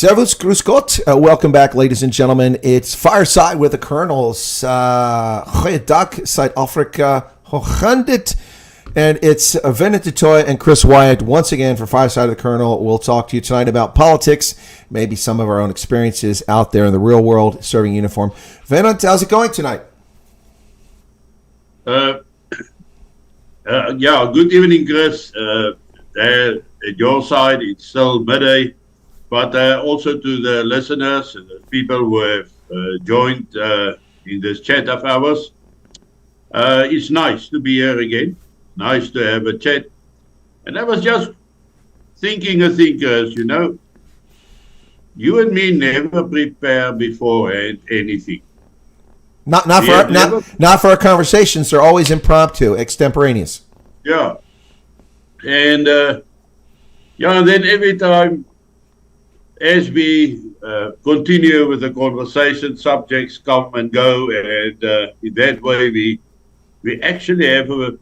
Servus, grüß Gott. Welcome back, ladies and gentlemen. It's Fireside with the Colonels. Goeiedag, South Africa. Hooghandit. And it's Wynand, Toit, and Chris Wyatt once again for Fireside of the Colonel. We'll talk to you tonight about politics, maybe some of our own experiences out there in the real world serving uniform. Wynand, how's it going tonight? Good evening, Chris. There at your side, it's still midday. But also to the listeners and the people who have joined in this chat of ours. It's nice to be here again. Nice to have a chat. And I was just thinking of thinkers, you know. You and me never prepare beforehand anything. Not for our conversations. They're always impromptu, extemporaneous. Yeah. And and then every time, as we continue with the conversation, subjects come and go, and in that way we actually have an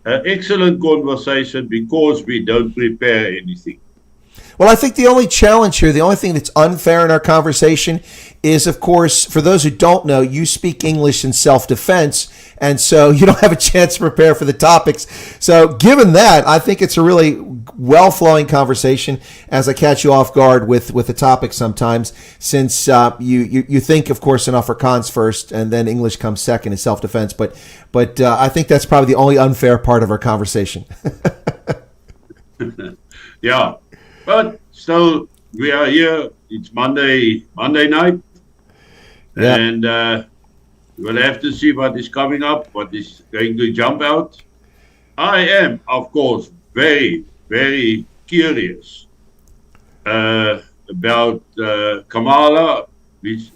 excellent conversation because we don't prepare anything. Well, I think the only challenge here, the only thing that's unfair in our conversation is, of course, for those who don't know, you speak English in self-defense, and so you don't have a chance to prepare for the topics. So given that, I think it's a really well-flowing conversation as I catch you off guard with the topic sometimes, since you think, of course, in Afrikaans first, and then English comes second in self-defense. But I think that's probably the only unfair part of our conversation. Yeah. But still, we are here. It's Monday night, yeah. And we'll have to see what is coming up, what is going to jump out. I am, of course, very, very curious about Kamala, which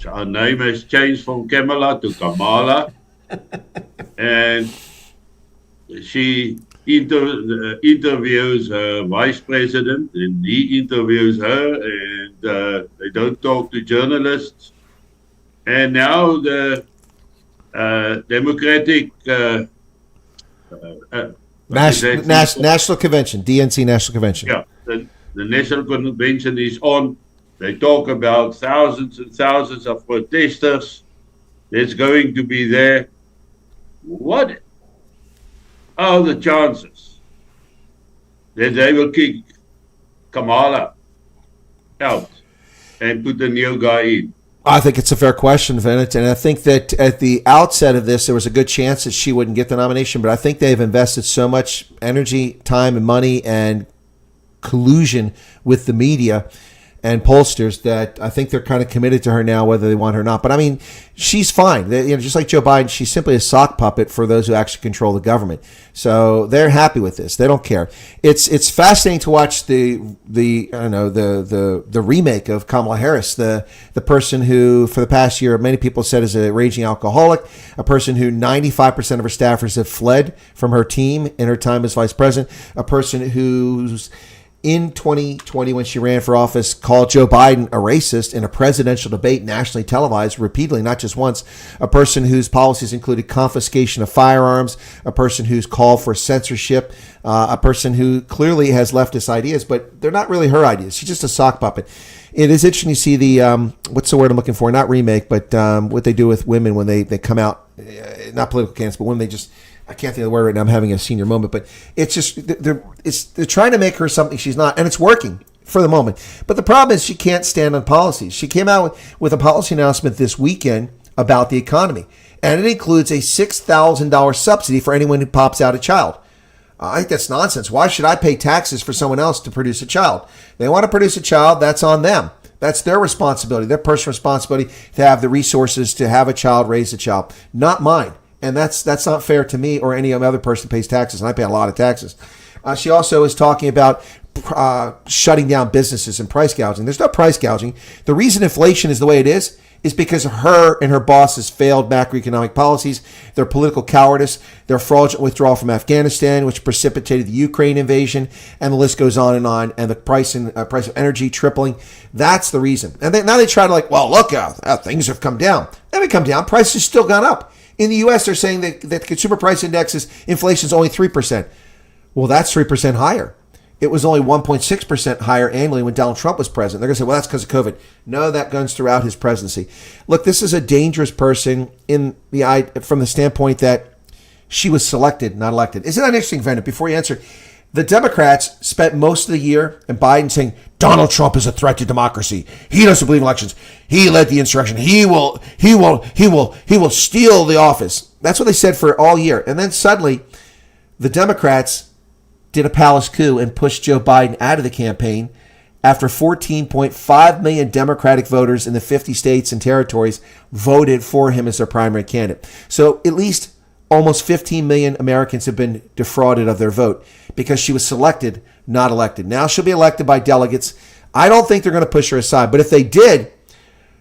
her name has changed from Kamala to Kamala, and she interviews her vice president, and he interviews her, and they don't talk to journalists. And now the Democratic National Convention, DNC National Convention. Yeah, the National Convention is on. They talk about thousands and thousands of protesters that's going to be there. What are the chances that they will kick Kamala out and put a new guy in? I think it's a fair question, Wynand, and I think that at the outset of this, there was a good chance that she wouldn't get the nomination, but I think they've invested so much energy, time, and money and collusion with the media and pollsters that I think they're kind of committed to her now, whether they want her or not. But I mean, she's fine. Just like Joe Biden, she's simply a sock puppet for those who actually control the government. So they're happy with this. They don't care. It's fascinating to watch the remake of Kamala Harris, the person who for the past year many people said is a raging alcoholic, a person who 95% of her staffers have fled from her team in her time as vice president, a person who's in 2020, when she ran for office, called Joe Biden a racist in a presidential debate nationally televised repeatedly, not just once, a person whose policies included confiscation of firearms, a person who's called for censorship, a person who clearly has leftist ideas, but they're not really her ideas. She's just a sock puppet. It is interesting to see the, what's the word I'm looking for? Not remake, but what they do with women when they come out, not political candidates, but when they just... I can't think of the word right now. I'm having a senior moment, but it's just they're trying to make her something she's not, and it's working for the moment. But the problem is she can't stand on policies. She came out with a policy announcement this weekend about the economy, and it includes a $6,000 subsidy for anyone who pops out a child. I think that's nonsense. Why should I pay taxes for someone else to produce a child? They want to produce a child, that's on them. That's their responsibility, their personal responsibility to have the resources to have a child, raise a child, not mine. And that's not fair to me or any other person who pays taxes, and I pay a lot of taxes. She also is talking about shutting down businesses and price gouging. There's no price gouging. The reason inflation is the way it is because her and her boss's failed macroeconomic policies, their political cowardice, their fraudulent withdrawal from Afghanistan, which precipitated the Ukraine invasion, and the list goes on, and the price of energy tripling. That's the reason. And now they try to look, things have come down. They haven't come down. Prices still gone up. In the U.S., they're saying that the consumer price index inflation is only 3%. Well, that's 3% higher. it was only 1.6% higher annually when Donald Trump was president. They're going to say, well, that's because of COVID. No, that guns throughout his presidency. Look, this is a dangerous person from the standpoint that she was selected, not elected. Isn't that interesting, Vena? Before you answer, the Democrats spent most of the year and Biden saying Donald Trump is a threat to democracy. He doesn't believe in elections. He led the insurrection. He will steal the office. That's what they said for all year. And then suddenly, the Democrats did a palace coup and pushed Joe Biden out of the campaign after 14.5 million Democratic voters in the 50 states and territories voted for him as their primary candidate. So at least almost 15 million Americans have been defrauded of their vote because she was selected, not elected. Now she'll be elected by delegates. I don't think they're going to push her aside, but if they did,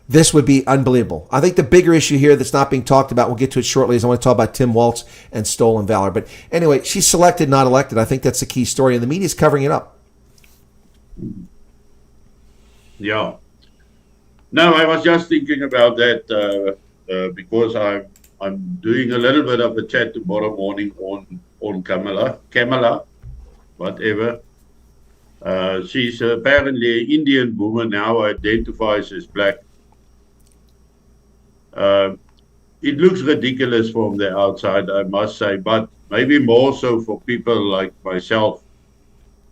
this would be unbelievable. I think the bigger issue here that's not being talked about, we'll get to it shortly, is I want to talk about Tim Walz and stolen valor. But anyway, she's selected, not elected. I think that's the key story, and the media's covering it up. Yeah. No, I was just thinking about that because I'm doing a little bit of a chat tomorrow morning on Kamala, whatever. She's apparently an Indian woman now, identifies as black. It looks ridiculous from the outside, I must say, but maybe more so for people like myself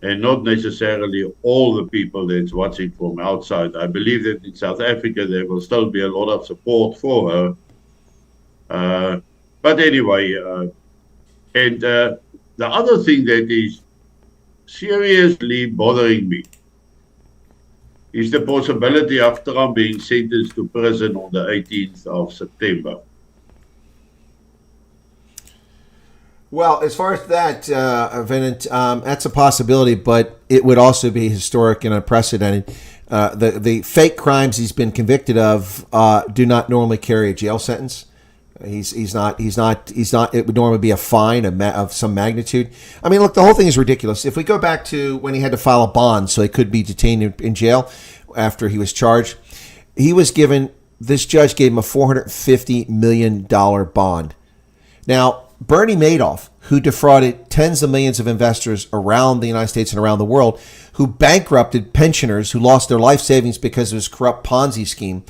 and not necessarily all the people that's watching from outside. I believe that in South Africa there will still be a lot of support for her. But anyway, and the other thing that is seriously bothering me is the possibility of Trump being sentenced to prison on the 18th of September. Well, as far as that, Wynand, that's a possibility, but it would also be historic and unprecedented. The fake crimes he's been convicted of do not normally carry a jail sentence. He's not. It would normally be a fine of some magnitude. I mean, look, the whole thing is ridiculous. If we go back to when he had to file a bond so he could be detained in jail after he was charged, this judge gave him a $450 million bond. Now, Bernie Madoff, who defrauded tens of millions of investors around the United States and around the world, who bankrupted pensioners who lost their life savings because of his corrupt Ponzi scheme,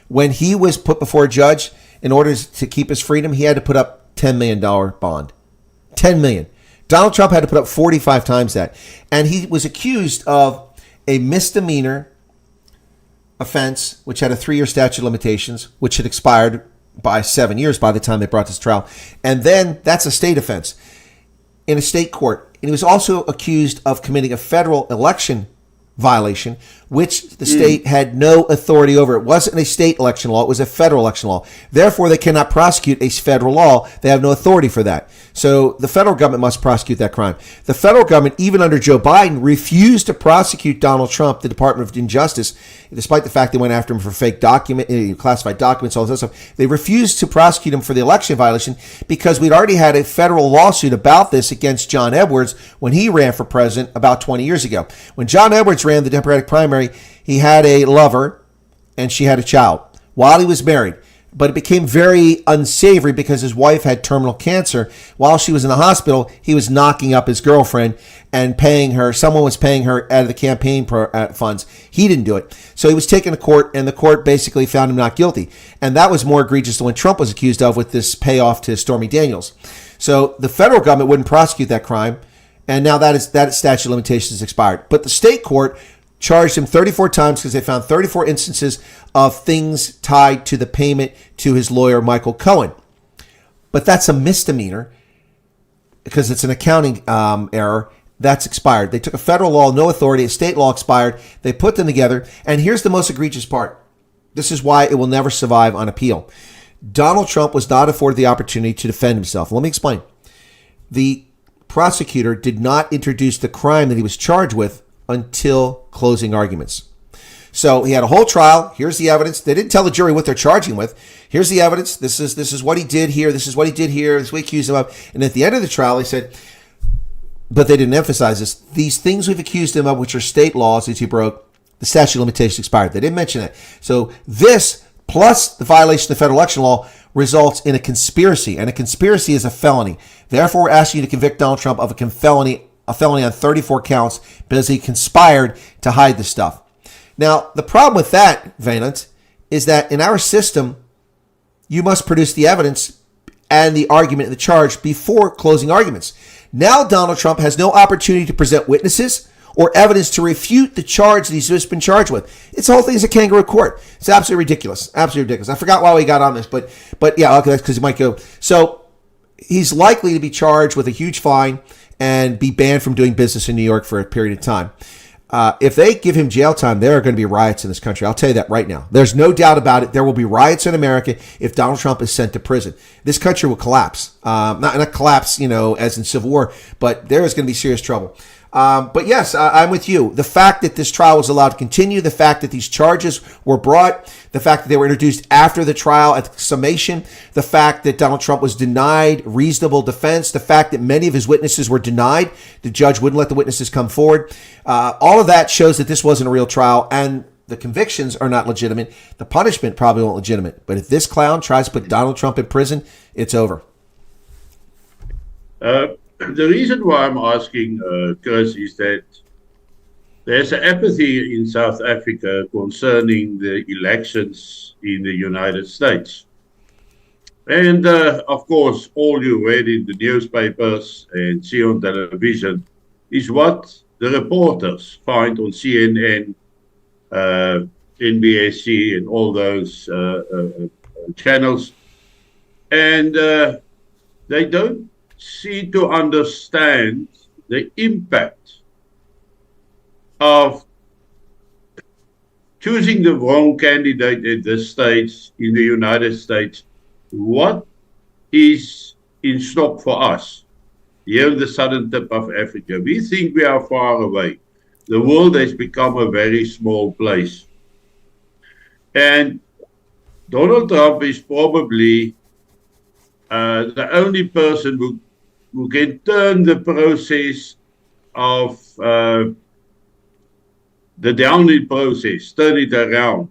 when he was put before a judge, in order to keep his freedom, he had to put up $10 million bond. $10 million. Donald Trump had to put up 45 times that. And he was accused of a misdemeanor offense, which had a 3-year statute of limitations, which had expired by 7 years by the time they brought this trial. And then that's a state offense in a state court. And he was also accused of committing a federal election violation, which the state had no authority over. It wasn't a state election law. It was a federal election law. Therefore, they cannot prosecute a federal law. They have no authority for that. So the federal government must prosecute that crime. The federal government, even under Joe Biden, refused to prosecute Donald Trump, the Department of Justice, despite the fact they went after him for fake classified documents, all this stuff. They refused to prosecute him for the election violation because we'd already had a federal lawsuit about this against John Edwards when he ran for president about 20 years ago. When John Edwards ran the Democratic primary, he had a lover and she had a child while he was married. But it became very unsavory because his wife had terminal cancer. While she was in the hospital, he was knocking up his girlfriend and paying her. Someone was paying her out of the campaign funds. He didn't do it. So he was taken to court, and the court basically found him not guilty. And that was more egregious than what Trump was accused of with this payoff to Stormy Daniels. So the federal government wouldn't prosecute that crime, and now that statute of limitations is expired. But the state court charged him 34 times because they found 34 instances of things tied to the payment to his lawyer, Michael Cohen. But that's a misdemeanor because it's an accounting error. That's expired. They took a federal law, no authority, a state law expired. They put them together. And here's the most egregious part. This is why it will never survive on appeal. Donald Trump was not afforded the opportunity to defend himself. Let me explain. The prosecutor did not introduce the crime that he was charged with until closing arguments. So he had a whole trial. Here's the evidence. They didn't tell the jury what they're charging with. Here's the evidence. This is what he did here. This is what he did here. This is what he accused him of. And at the end of the trial, he said, but they didn't emphasize this. These things we've accused him of, which are state laws that he broke, the statute of limitations expired. They didn't mention that. So this, plus the violation of federal election law, results in a conspiracy. And a conspiracy is a felony. Therefore, we're asking you to convict Donald Trump of a felony a felony on 34 counts because he conspired to hide the stuff. Now, the problem with that, Wynand, is that in our system, you must produce the evidence and the argument and the charge before closing arguments. Now Donald Trump has no opportunity to present witnesses or evidence to refute the charge that he's just been charged with. It's the whole thing is a kangaroo court. It's absolutely ridiculous. Absolutely ridiculous. I forgot why we got on this, but yeah, okay, that's because he might go. So he's likely to be charged with a huge fine and be banned from doing business in New York for a period of time. If they give him jail time, there are going to be riots in this country. I'll tell you that right now. There's no doubt about it. There will be riots in America if Donald Trump is sent to prison. This country will collapse. Not collapse, as in Civil War, but there is going to be serious trouble. But yes, I'm with you. The fact that this trial was allowed to continue, the fact that these charges were brought, the fact that they were introduced after the trial at the summation, the fact that Donald Trump was denied reasonable defense, the fact that many of his witnesses were denied, the judge wouldn't let the witnesses come forward. All of that shows that this wasn't a real trial and the convictions are not legitimate. The punishment probably won't legitimate. But if this clown tries to put Donald Trump in prison, it's over. The reason why I'm asking, Chris, is that there's an apathy in South Africa concerning the elections in the United States. And, of course, all you read in the newspapers and see on television is what the reporters find on CNN, NBC, and all those channels. And they don't seem to understand the impact of choosing the wrong candidate at this stage in the United States. What is in stock for us here in the southern tip of Africa? We think we are far away. The world has become a very small place. And Donald Trump is probably the only person who can turn the process of the downhill process, turn it around,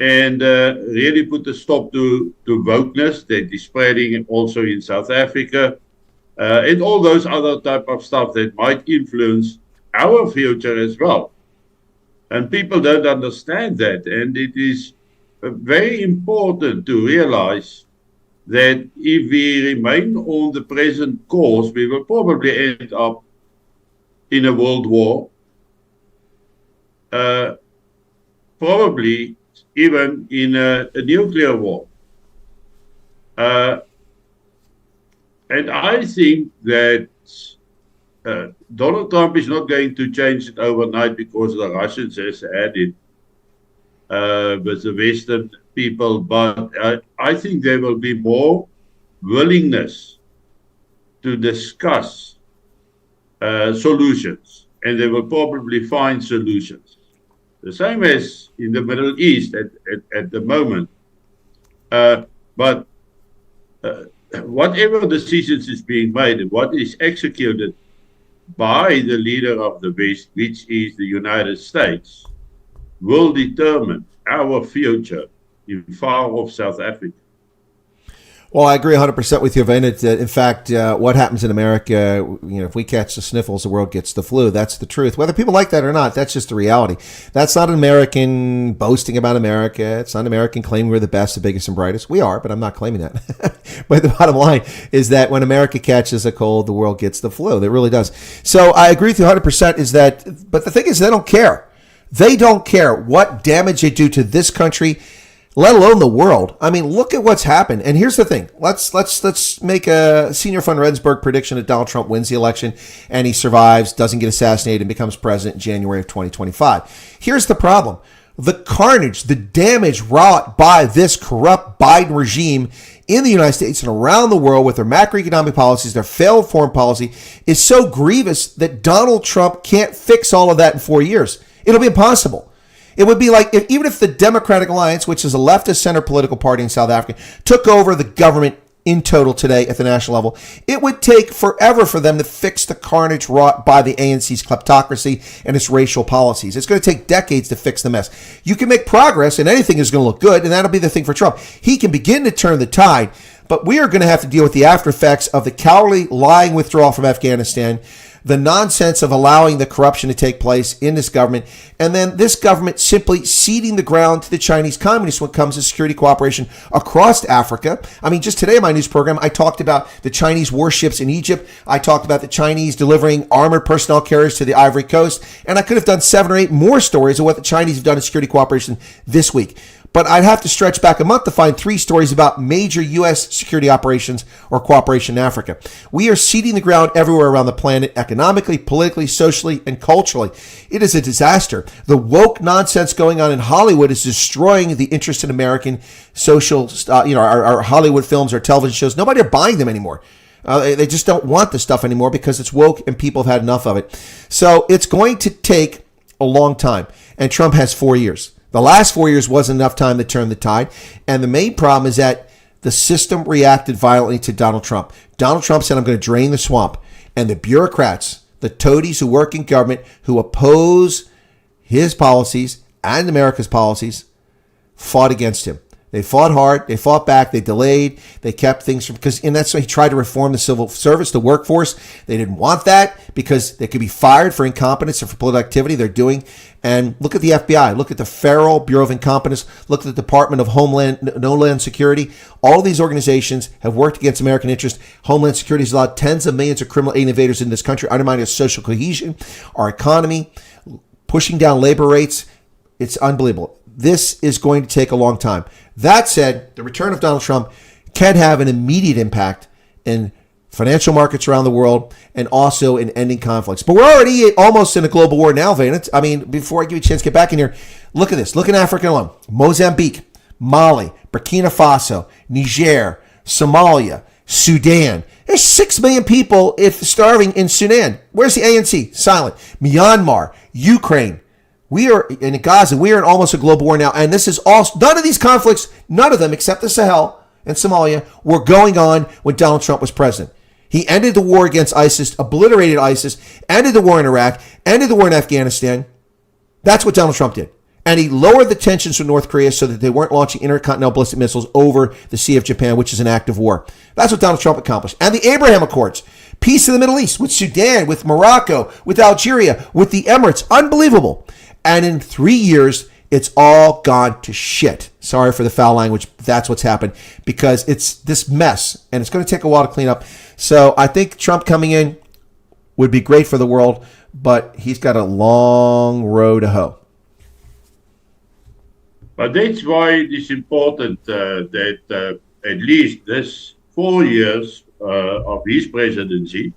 and really put a stop to wokeness that is spreading also in South Africa, and all those other type of stuff that might influence our future as well. And people don't understand that, and it is very important to realize that if we remain on the present course, we will probably end up in a world war, probably even in a nuclear war. And I think that Donald Trump is not going to change it overnight because the Russians has added with the Western people, but I think there will be more willingness to discuss solutions, and they will probably find solutions. The same as in the Middle East at the moment. But whatever decisions is being made and what is executed by the leader of the West, which is the United States, will determine our future in far off South Africa. Well, I agree 100% with you, Wynand. In fact, what happens in America, if we catch the sniffles, the world gets the flu. That's the truth. Whether people like that or not, that's just the reality. That's not an American boasting about America. It's not an American claiming we're the best, the biggest, and brightest. We are, but I'm not claiming that. But the bottom line is that when America catches a cold, the world gets the flu. It really does. So I agree with you 100% but the thing is, they don't care. They don't care what damage they do to this country, let alone the world. I mean, look at what's happened. And here's the thing. Let's make a Senior von Rensburg prediction that Donald Trump wins the election and he survives, doesn't get assassinated, and becomes president in January of 2025. Here's the problem. The carnage, the damage wrought by this corrupt Biden regime in the United States and around the world with their macroeconomic policies, their failed foreign policy, is so grievous that Donald Trump can't fix all of that in 4 years. It'll be impossible. It would be like even if the Democratic Alliance, which is a leftist center political party in South Africa, took over the government in total today at the national level, it would take forever for them to fix the carnage wrought by the ANC's kleptocracy and its racial policies. It's going to take decades to fix the mess. You can make progress and anything is going to look good, and that'll be the thing for Trump. He can begin to turn the tide, But we are going to have to deal with the after effects of the cowardly, lying withdrawal from Afghanistan, the nonsense of allowing the corruption to take place in this government, and then this government simply ceding the ground to the Chinese communists when it comes to security cooperation across Africa. I mean, just today in my news program, I talked about the Chinese warships in Egypt. I talked about the Chinese delivering armored personnel carriers to the Ivory Coast, and I could have done 7 or 8 more stories of what the Chinese have done in security cooperation this week. But I'd have to stretch back a month to find 3 stories about major U.S. security operations or cooperation in Africa. We are ceding the ground everywhere around the planet, economically, politically, socially, and culturally. It is a disaster. The woke nonsense going on in Hollywood is destroying the interest in American social, our Hollywood films, our television shows. Nobody are buying them anymore. They just don't want the stuff anymore because it's woke and people have had enough of it. So it's going to take a long time. And Trump has 4 years. The last 4 years wasn't enough time to turn the tide. And the main problem is that the system reacted violently to Donald Trump. Donald Trump said, I'm going to drain the swamp. And the bureaucrats, the toadies who work in government, who oppose his policies and America's policies, fought against him. They fought hard. They fought back. They delayed. They kept things from, and that's why he tried to reform the civil service, the workforce. They didn't want that because they could be fired for incompetence or for political activity they're doing. And look at the FBI. Look at the Federal Bureau of Incompetence. Look at the Department of Homeland Security. All of these organizations have worked against American interests. Homeland Security has allowed tens of millions of criminal invaders in this country, undermining our social cohesion, our economy, pushing down labor rates. It's unbelievable. This is going to take a long time. That said, the return of Donald Trump can have an immediate impact in financial markets around the world and also in ending conflicts. But we're already almost in a global war now, Wynand. I mean, before I give you a chance to get back in here, look at this. Look in Africa alone. Mozambique, Mali, Burkina Faso, Niger, Somalia, Sudan. There's 6 million people starving in Sudan. Where's the ANC? Silent. Myanmar, Ukraine. We are in Gaza. We are in almost a global war now. And this is all, none of these conflicts, none of them except the Sahel and Somalia were going on when Donald Trump was president. He ended the war against ISIS, obliterated ISIS, ended the war in Iraq, ended the war in Afghanistan. That's what Donald Trump did. And he lowered the tensions with North Korea so that they weren't launching intercontinental ballistic missiles over the Sea of Japan, which is an act of war. That's what Donald Trump accomplished. And the Abraham Accords, peace in the Middle East, with Sudan, with Morocco, with Algeria, with the Emirates. Unbelievable. And in 3 years, it's all gone to shit. Sorry for the foul language. That's what's happened because it's this mess and it's going to take a while to clean up. So I think Trump coming in would be great for the world, but he's got a long road to hoe. But that's why it is important that at least this 4 years of his presidency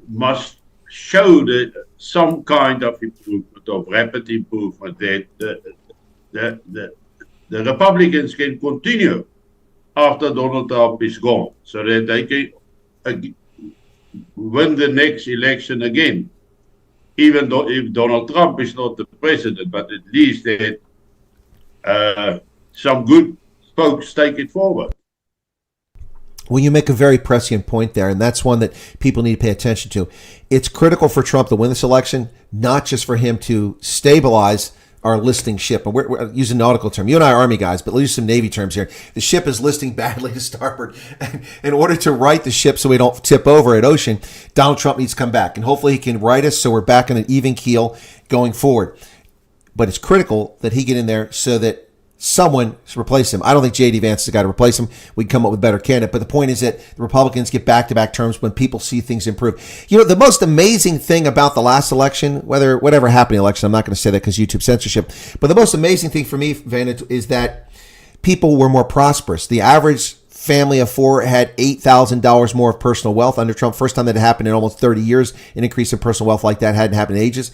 must show some kind of improvement, of rapid improvement, that the Republicans can continue after Donald Trump is gone, so that they can win the next election again. Even though if Donald Trump is not the president, but at least that some good folks take it forward. Well, you make a very prescient point there, and that's one that people need to pay attention to. It's critical for Trump to win this election, not just for him to stabilize our listing ship. And we're using nautical term. You and I are Army guys, but let's use some Navy terms here. The ship is listing badly to starboard. And in order to right the ship so we don't tip over at ocean, Donald Trump needs to come back. And hopefully he can right us so we're back on an even keel going forward. But it's critical that he get in there so that someone replace him. I don't think J.D. Vance is the guy to replace him. We can come up with a better candidate. But the point is that the Republicans get back-to-back terms when people see things improve. You know, the most amazing thing about the last election, whatever happened in the election, I'm not going to say that because YouTube censorship, but the most amazing thing for me, Wynand, is that people were more prosperous. The average family of 4 had $8,000 more of personal wealth under Trump. First time that had happened in almost 30 years. An increase in personal wealth like that hadn't happened in ages.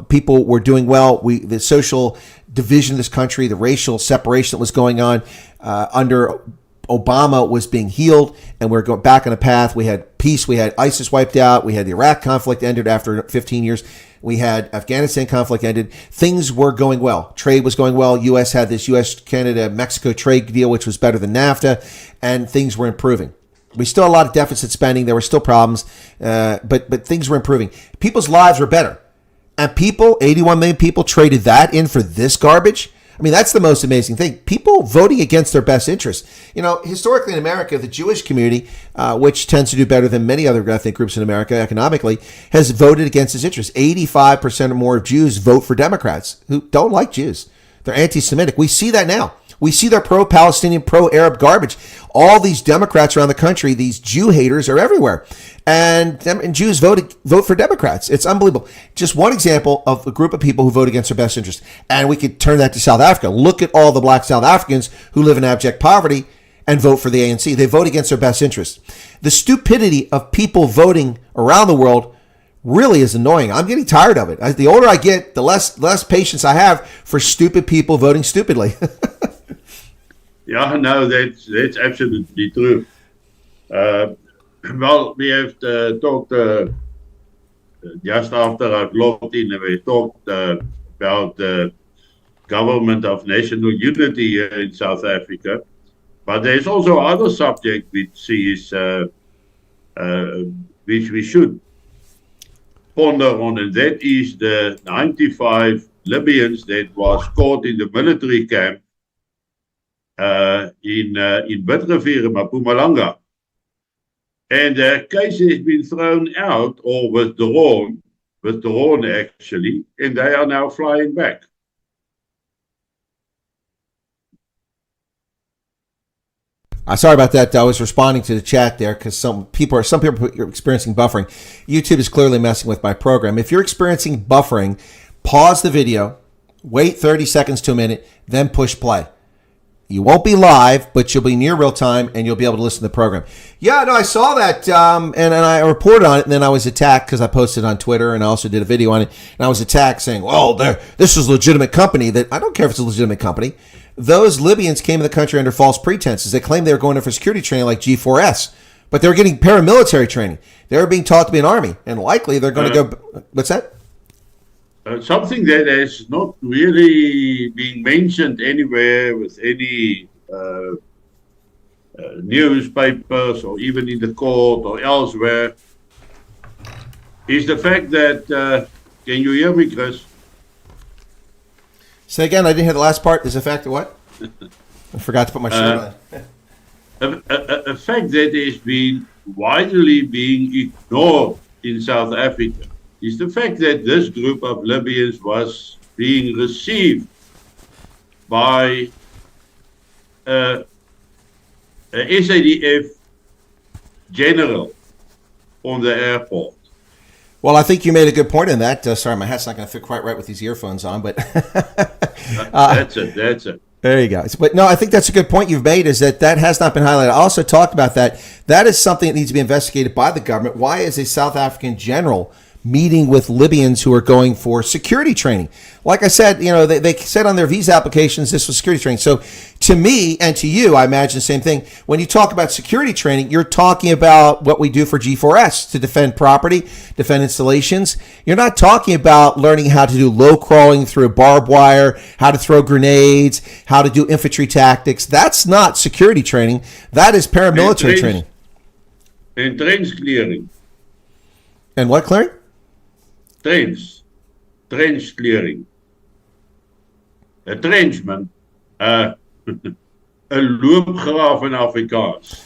People were doing well. The social division of this country, the racial separation that was going on under Obama was being healed, and we're going back on a path. We had peace. We had ISIS wiped out. We had the Iraq conflict ended after 15 years. We had Afghanistan conflict ended. Things were going well. Trade was going well. U.S. had this U.S., Canada, Mexico trade deal, which was better than NAFTA, and things were improving. We still had a lot of deficit spending. There were still problems, but things were improving. People's lives were better. And 81 million people traded that in for this garbage. I mean, that's the most amazing thing. People voting against their best interests. Historically in America, the Jewish community, which tends to do better than many other ethnic groups in America economically, has voted against its interests. 85% or more of Jews vote for Democrats who don't like Jews. They're anti-Semitic. We see that now. We see their pro-Palestinian, pro-Arab garbage. All these Democrats around the country, these Jew haters are everywhere. And Jews vote for Democrats. It's unbelievable. Just one example of a group of people who vote against their best interest. And we could turn that to South Africa. Look at all the black South Africans who live in abject poverty and vote for the ANC. They vote against their best interest. The stupidity of people voting around the world really is annoying. I'm getting tired of it. The older I get, the less patience I have for stupid people voting stupidly. Yeah, no, that's absolutely true. Well, we have talked just after I've logged in, we talked about the government of national unity here in South Africa. But there's also other subject which we should ponder on, and that is the 95 Libyans that was caught in the military camp in Bidrivier, Mpumalanga. And their case has been thrown out or withdrawn actually, and they are now flying back. Sorry about that. I was responding to the chat there because some people are experiencing buffering. YouTube is clearly messing with my program. If you're experiencing buffering, pause the video, wait 30 seconds to a minute, then push play. You won't be live, but you'll be near real time, and you'll be able to listen to the program. Yeah, no, I saw that, and I reported on it, and then I was attacked because I posted on Twitter, and I also did a video on it, and I was attacked saying, well, this is a legitimate company. That I don't care if it's a legitimate company. Those Libyans came to the country under false pretenses. They claimed they were going in for security training like G4S, but they were getting paramilitary training. They were being taught to be an army, and likely they're going to go. What's that? Something that has not really been mentioned anywhere with any newspapers or even in the court or elsewhere is the fact that, can you hear me, Chris? Say again, I didn't hear the last part. Is the fact that what? I forgot to put my shirt on. A fact that has been widely being ignored in South Africa is the fact that this group of Libyans was being received by a SADF general on the airport. Well, I think you made a good point in that. Sorry, my hat's not going to fit quite right with these earphones on, but that's it. There you go. But no, I think that's a good point you've made, is that has not been highlighted. I also talked about that. That is something that needs to be investigated by the government. Why is a South African general meeting with Libyans who are going for security training? Like I said, they said on their visa applications this was security training. So to me and to you, I imagine the same thing. When you talk about security training, you're talking about what we do for G4S to defend property, defend installations. You're not talking about learning how to do low crawling through barbed wire, how to throw grenades, how to do infantry tactics. That's not security training. That is paramilitary training. And trench clearing. And what clearing? Trench clearing. A trenchman, een loopgraaf in Afrikaans.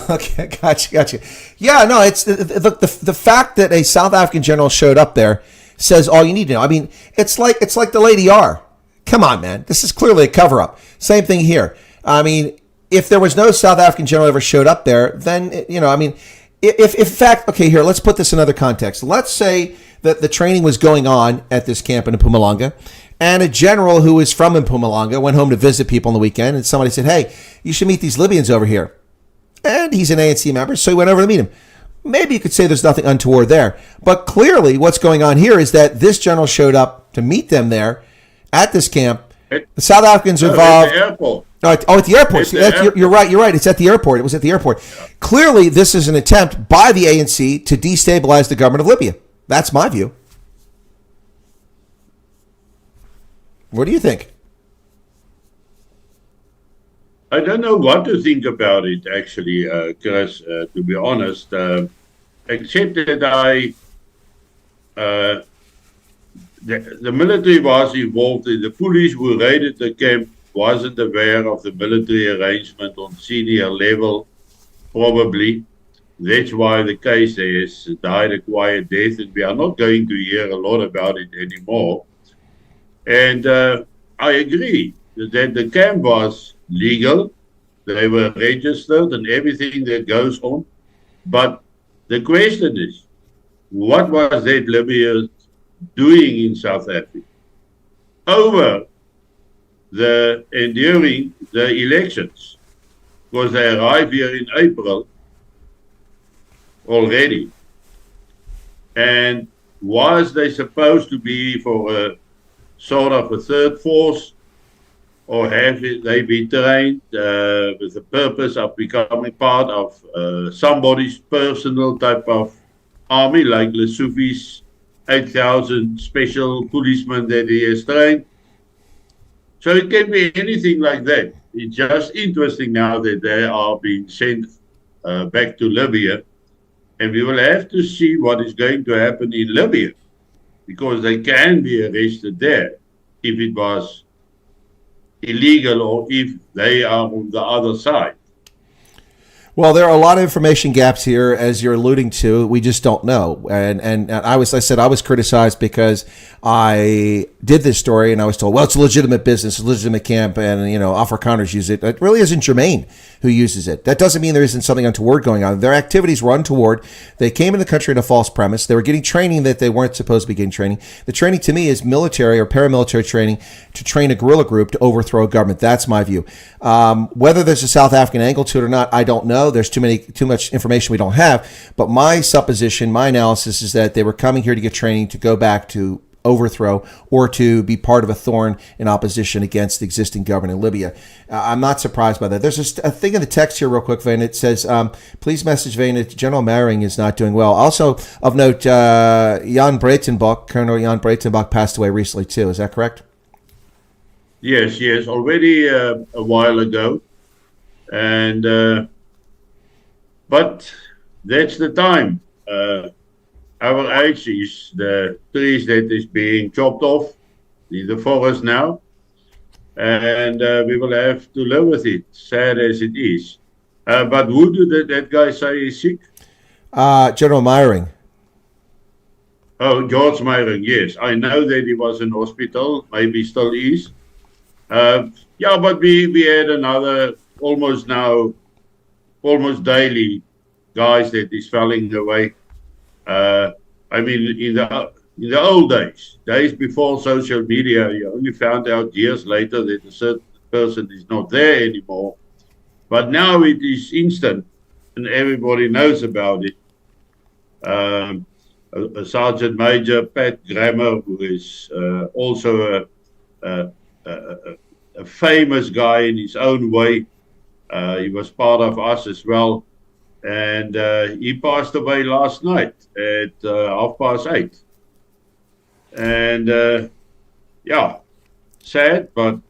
Okay, gotcha. Yeah, no, it's the fact that a South African general showed up there says all you need to know. I mean, it's like the Lady R. Come on, man. This is clearly a cover-up. Same thing here. I mean, if there was no South African general ever showed up there, then, if in fact, okay, here, let's put this in another context. Let's say that the training was going on at this camp in Mpumalanga, and a general who is from Mpumalanga went home to visit people on the weekend, and somebody said, hey, you should meet these Libyans over here. And he's an ANC member, so he went over to meet him. Maybe you could say there's nothing untoward there. But clearly what's going on here is that this general showed up to meet them there at this camp. The South Africans are involved. At the airport. At the airport. You're right. It's at the airport. It was at the airport. Yeah. Clearly, this is an attempt by the ANC to destabilize the government of Libya. That's my view. What do you think? I don't know what to think about it, actually, Chris, to be honest, except that the military was involved. The police who raided the camp wasn't aware of the military arrangement on senior level, probably. That's why the case has died a quiet death, and we are not going to hear a lot about it anymore. And I agree that the camp was legal. They were registered and everything that goes on. But the question is, what was that Libya doing in South Africa over during the elections? Because they arrived here in April already. And was they supposed to be for a sort of a third force, or have they been trained with the purpose of becoming part of somebody's personal type of army, like Lesotho's 8,000 special policemen that he has trained? So it can be anything like that. It's just interesting now that they are being sent back to Libya, and we will have to see what is going to happen in Libya, because they can be arrested there if it was illegal or if they are on the other side. Well, there are a lot of information gaps here, as you're alluding to. We just don't know. And I was criticized because I did this story and I was told, well, it's a legitimate business, a legitimate camp, and Afrikaners use it. It really isn't Jermaine who uses it. That doesn't mean there isn't something untoward going on. Their activities were untoward. They came in the country in a false premise. They were getting training that they weren't supposed to be getting training. The training to me is military or paramilitary training to train a guerrilla group to overthrow a government. That's my view. Whether there's a South African angle to it or not, I don't know. There's too much information we don't have. But my supposition, my analysis is that they were coming here to get training to go back to overthrow or to be part of a thorn in opposition against the existing government in Libya. I'm not surprised by that. There's a thing in the text here real quick, Vane. It says, please message Vane that General Meiring is not doing well. Also, of note, Jan Breitenbach, Colonel Jan Breitenbach passed away recently too. Is that correct? Yes, already a while ago. And but that's the time. Our age is the trees that is being chopped off, the forest now, and we will have to live with it, sad as it is. But who did that guy say is sick? General Meiring. Oh, George Meiring, yes. I know that he was in hospital, maybe still is. Yeah, but we had another almost daily guys that is falling away. I mean, in the old days before social media, you only found out years later that a certain person is not there anymore. But now it is instant, and everybody knows about it. A Sergeant Major, Pat Grammer, who is also a famous guy in his own way. He was part of us as well. And he passed away last night at 8:30. And yeah, sad, but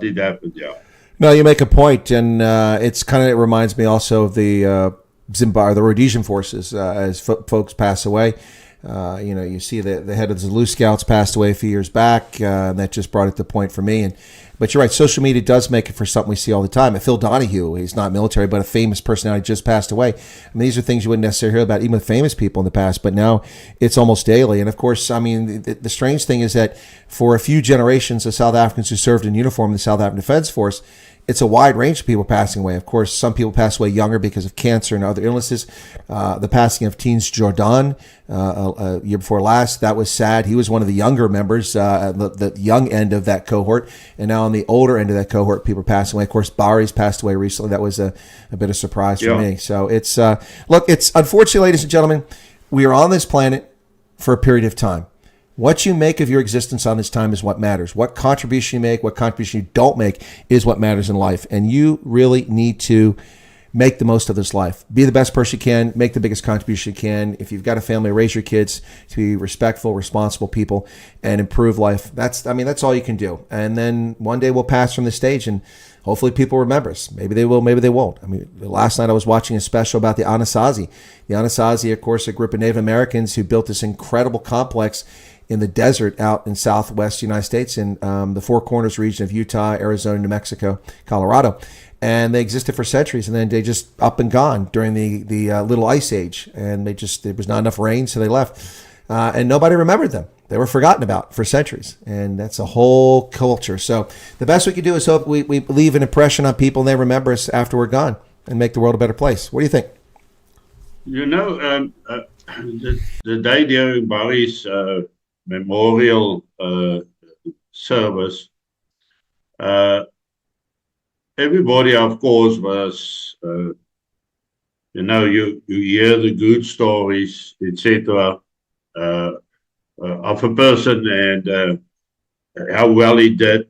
it happened, yeah. No, you make a point, and it reminds me also of the Zimbabwe, the Rhodesian forces, as folks pass away. You see the head of the Zulu Scouts passed away a few years back, and that just brought it to point for me. But you're right, social media does make it for something we see all the time. Phil Donahue, he's not military, but a famous personality, just passed away. I mean, these are things you wouldn't necessarily hear about, even with famous people in the past, but now it's almost daily. And of course, I mean, the strange thing is that for a few generations of South Africans who served in uniform in the South African Defense Force, it's a wide range of people passing away. Of course, some people pass away younger because of cancer and other illnesses. The passing of Teens Jordan a year before last, that was sad. He was one of the younger members, the young end of that cohort. And now on the older end of that cohort, people are passing away. Of course, Barry's passed away recently. That was a bit of surprise for me. So it's, it's unfortunately, ladies and gentlemen, we are on this planet for a period of time. What you make of your existence on this time is what matters. What contribution you make, what contribution you don't make is what matters in life. And you really need to make the most of this life. Be the best person you can. Make the biggest contribution you can. If you've got a family, raise your kids to be respectful, responsible people and improve life. That's all you can do. And then one day we'll pass from the stage and hopefully people remember us. Maybe they will, maybe they won't. I mean, last night I was watching a special about the Anasazi. The Anasazi, of course, a group of Native Americans who built this incredible complex in the desert out in southwest United States in the Four Corners region of Utah, Arizona, New Mexico, Colorado. And they existed for centuries, and then they just up and gone during the little ice age. And there was not enough rain, so they left. And nobody remembered them. They were forgotten about for centuries. And that's a whole culture. So the best we can do is hope we leave an impression on people and they remember us after we're gone and make the world a better place. What do you think? You know, the day during Barry's memorial service, everybody, of course, was, you know, you hear the good stories, etc., of a person and how well he did,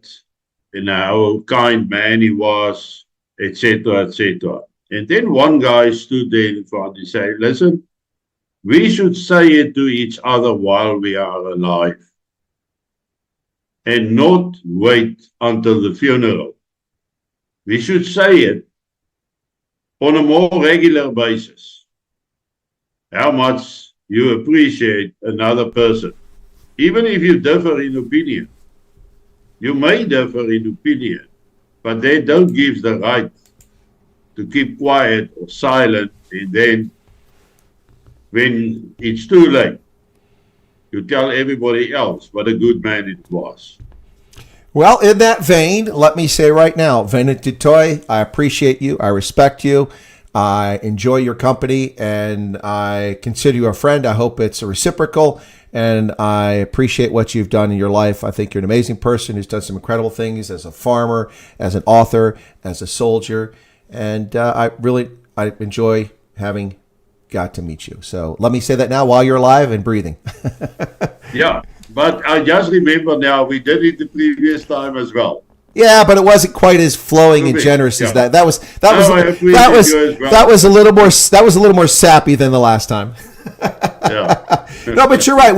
and how kind man he was, etc., etc. And then one guy stood there in front and said, listen, we should say it to each other while we are alive and not wait until the funeral. We should say it on a more regular basis. How much you appreciate another person. Even if you differ in opinion. You may differ in opinion, but they don't give the right to keep quiet or silent, and then when it's too late, you tell everybody else what a good man it was. Well, in that vein, let me say right now, Wynand Toit, I appreciate you. I respect you. I enjoy your company, and I consider you a friend. I hope it's reciprocal, and I appreciate what you've done in your life. I think you're an amazing person who's done some incredible things as a farmer, as an author, as a soldier, and I enjoy having got to meet you. So let me say that now while you're alive and breathing. Yeah. But I just remember now, we did it the previous time as well. Yeah, but it wasn't quite as flowing and generous as that. That was a little more sappy than the last time. Yeah. No, but you're right.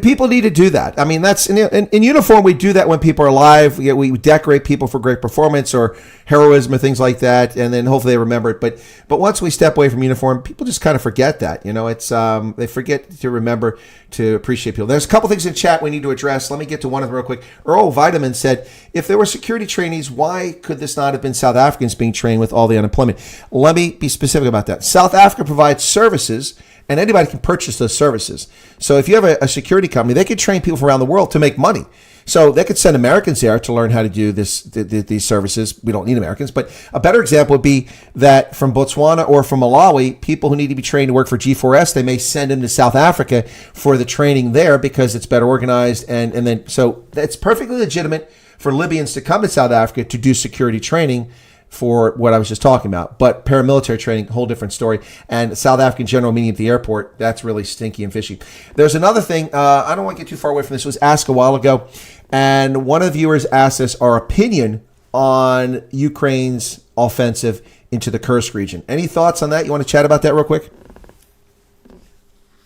People need to do that. I mean, that's in uniform. We do that when people are alive. We decorate people for great performance or heroism or things like that, and then hopefully they remember it. But once we step away from uniform, people just kind of forget that. You know, it's they forget to remember to appreciate people. There's a couple things in chat we need to address. Let me get to one of them real quick. Earl Vitamin said, if there were security trainees, why could this not have been South Africans being trained with all the unemployment? Let me be specific about that. South Africa provides services, and anybody can purchase those services. So if you have a security company, they could train people from around the world to make money. So they could send Americans there to learn how to do these services. We don't need Americans. But a better example would be that from Botswana or from Malawi, people who need to be trained to work for G4S, they may send them to South Africa for the training there because it's better organized. And then so it's perfectly legitimate for Libyans to come to South Africa to do security training for what I was just talking about. But paramilitary training, whole different story. And South African general meeting at the airport, that's really stinky and fishy. There's another thing, I don't want to get too far away from this. It was asked a while ago, and one of the viewers asked us our opinion on Ukraine's offensive into the Kursk region. Any thoughts on that? You want to chat about that real quick?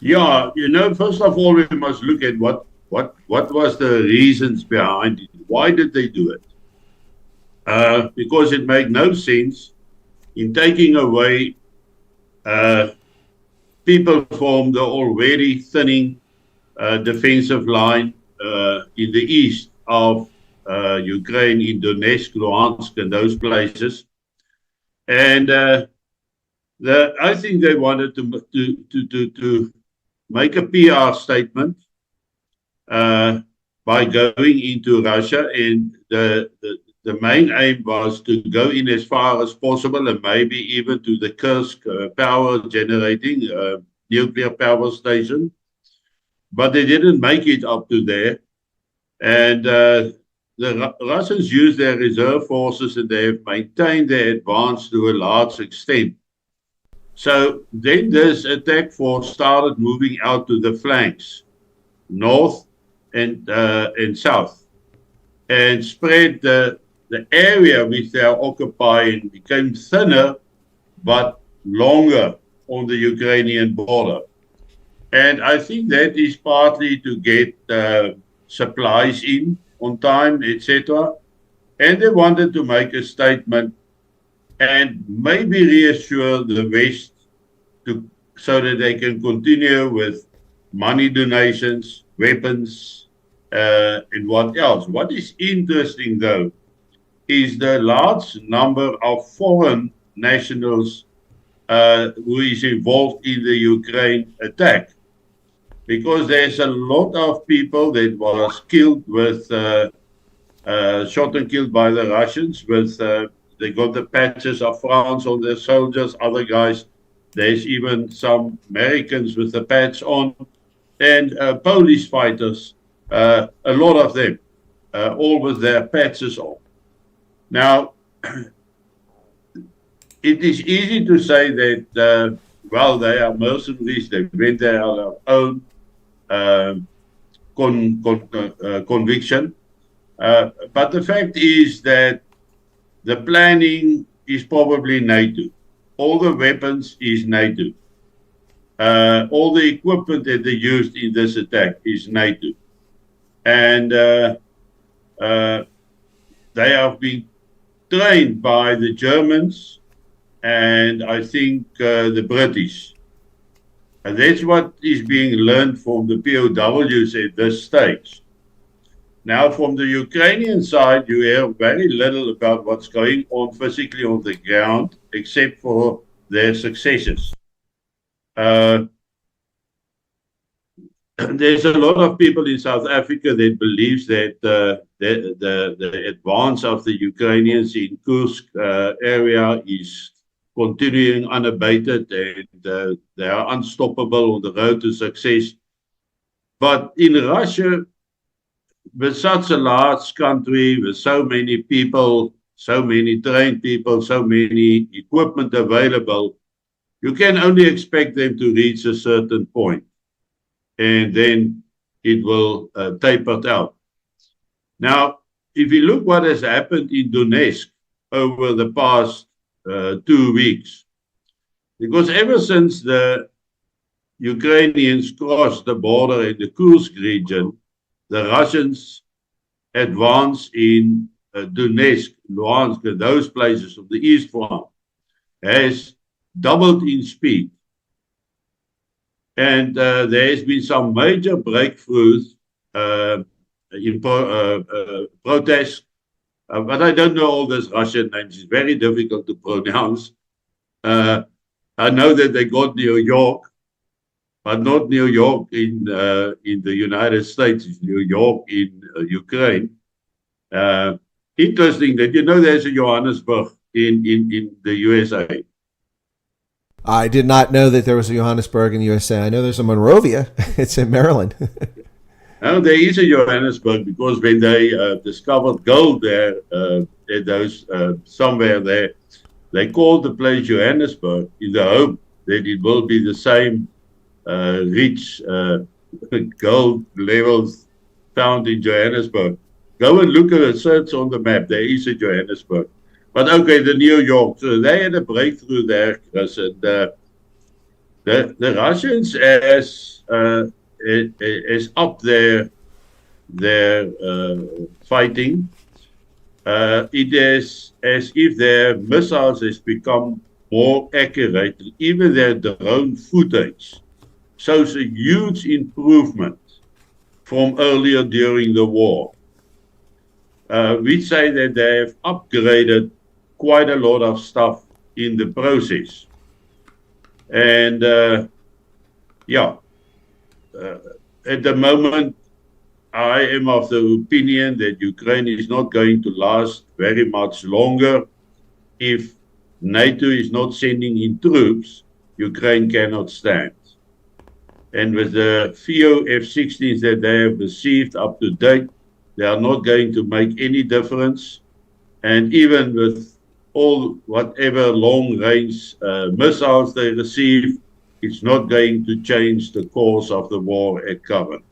Yeah, you know, first of all, we must look at what was the reasons behind it. Why did they do it? Because it made no sense in taking away people from the already thinning defensive line in the east of Ukraine, in Donetsk, Luhansk, and those places. And I think they wanted to make a PR statement by going into Russia, and the main aim was to go in as far as possible, and maybe even to the Kursk power generating nuclear power station. But they didn't make it up to there. And the Russians used their reserve forces, and they have maintained their advance to a large extent. So then this attack force started moving out to the flanks, north and south, and spread the area which they are occupying became thinner but longer on the Ukrainian border. And I think that is partly to get supplies in on time, etc. And they wanted to make a statement and maybe reassure the West so that they can continue with money donations weapons, and what else. What is interesting, though, is the large number of foreign nationals who is involved in the Ukraine attack. Because there's a lot of people that was killed with, shot and killed by the Russians with, they got the patches of France on their soldiers, other guys, there's even some Americans with the patch on, and Polish fighters, a lot of them, all with their patches on. Now, it is easy to say that, well, they are mercenaries, they went there on their own conviction. But the fact is that the planning is probably NATO. All the weapons is NATO. All the equipment that they used in this attack is NATO. And they have been trained by the Germans and I think the British. And that's what is being learned from the POWs at this stage. Now, from the Ukrainian side, you hear very little about what's going on physically on the ground, except for their successes. There's a lot of people in South Africa that believes that the advance of the Ukrainians in Kursk area is continuing unabated, and they are unstoppable on the road to success. But in Russia, with such a large country, with so many people, so many trained people, so many equipment available, you can only expect them to reach a certain point, and then it will taper out. Now, if you look what has happened in Donetsk over the past 2 weeks, because ever since the Ukrainians crossed the border in the Kursk region, the Russians advance in Donetsk, Luhansk, those places of the East Front, has doubled in speed. And there has been some major breakthroughs in protests, but I don't know all these Russian names. It's very difficult to pronounce. I know that they got New York, but not New York in the United States. It's New York in Ukraine. Interesting that, there's a Johannesburg in the USA. I did not know that there was a Johannesburg in the USA. I know there's a Monrovia. It's in Maryland. Now, there is a Johannesburg because when they discovered gold there, at those somewhere there, they called the place Johannesburg in the hope that it will be the same rich gold levels found in Johannesburg. Go and look at it, search on the map. There is a Johannesburg. But okay, the New York, so they had a breakthrough there, Chris, and the Russians as up their fighting. It is as if their missiles has become more accurate. Even their drone footage shows a huge improvement from earlier during the war. We say that they have upgraded quite a lot of stuff in the process. And at the moment, I am of the opinion that Ukraine is not going to last very much longer. If NATO is not sending in troops, Ukraine cannot stand. And with the few F-16s that they have received up to date, they are not going to make any difference. And even with all whatever long-range missiles they receive, it's not going to change the course of the war at current.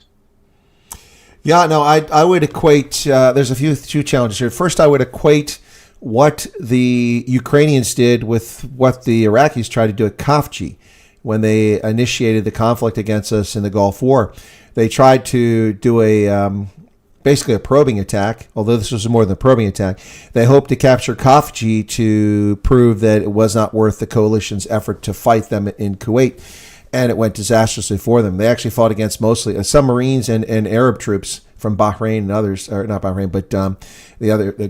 Yeah, no, I would equate, there's a few challenges here. First, I would equate what the Ukrainians did with what the Iraqis tried to do at Kafji when they initiated the conflict against us in the Gulf War. They tried to do basically a probing attack, although this was more than a probing attack. They hoped to capture Kafji to prove that it was not worth the coalition's effort to fight them in Kuwait. and it went disastrously for them. They actually fought against mostly submarines and Arab troops from Bahrain and others, or not Bahrain, but the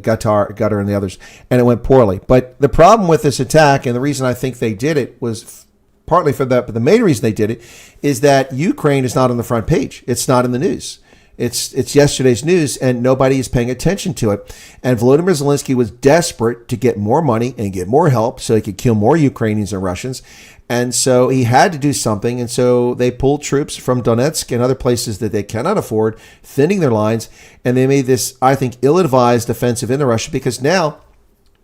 Qatar and the others, and it went poorly. But the problem with this attack, and the reason I think they did it, was partly for that, but the main reason they did it is that Ukraine is not on the front page. It's not in the news. It's yesterday's news, and nobody is paying attention to it. And Volodymyr Zelensky was desperate to get more money and get more help so he could kill more Ukrainians and Russians. And so he had to do something. And so they pulled troops from Donetsk and other places that they cannot afford, thinning their lines. And they made this, I think, ill-advised offensive into Russia, because now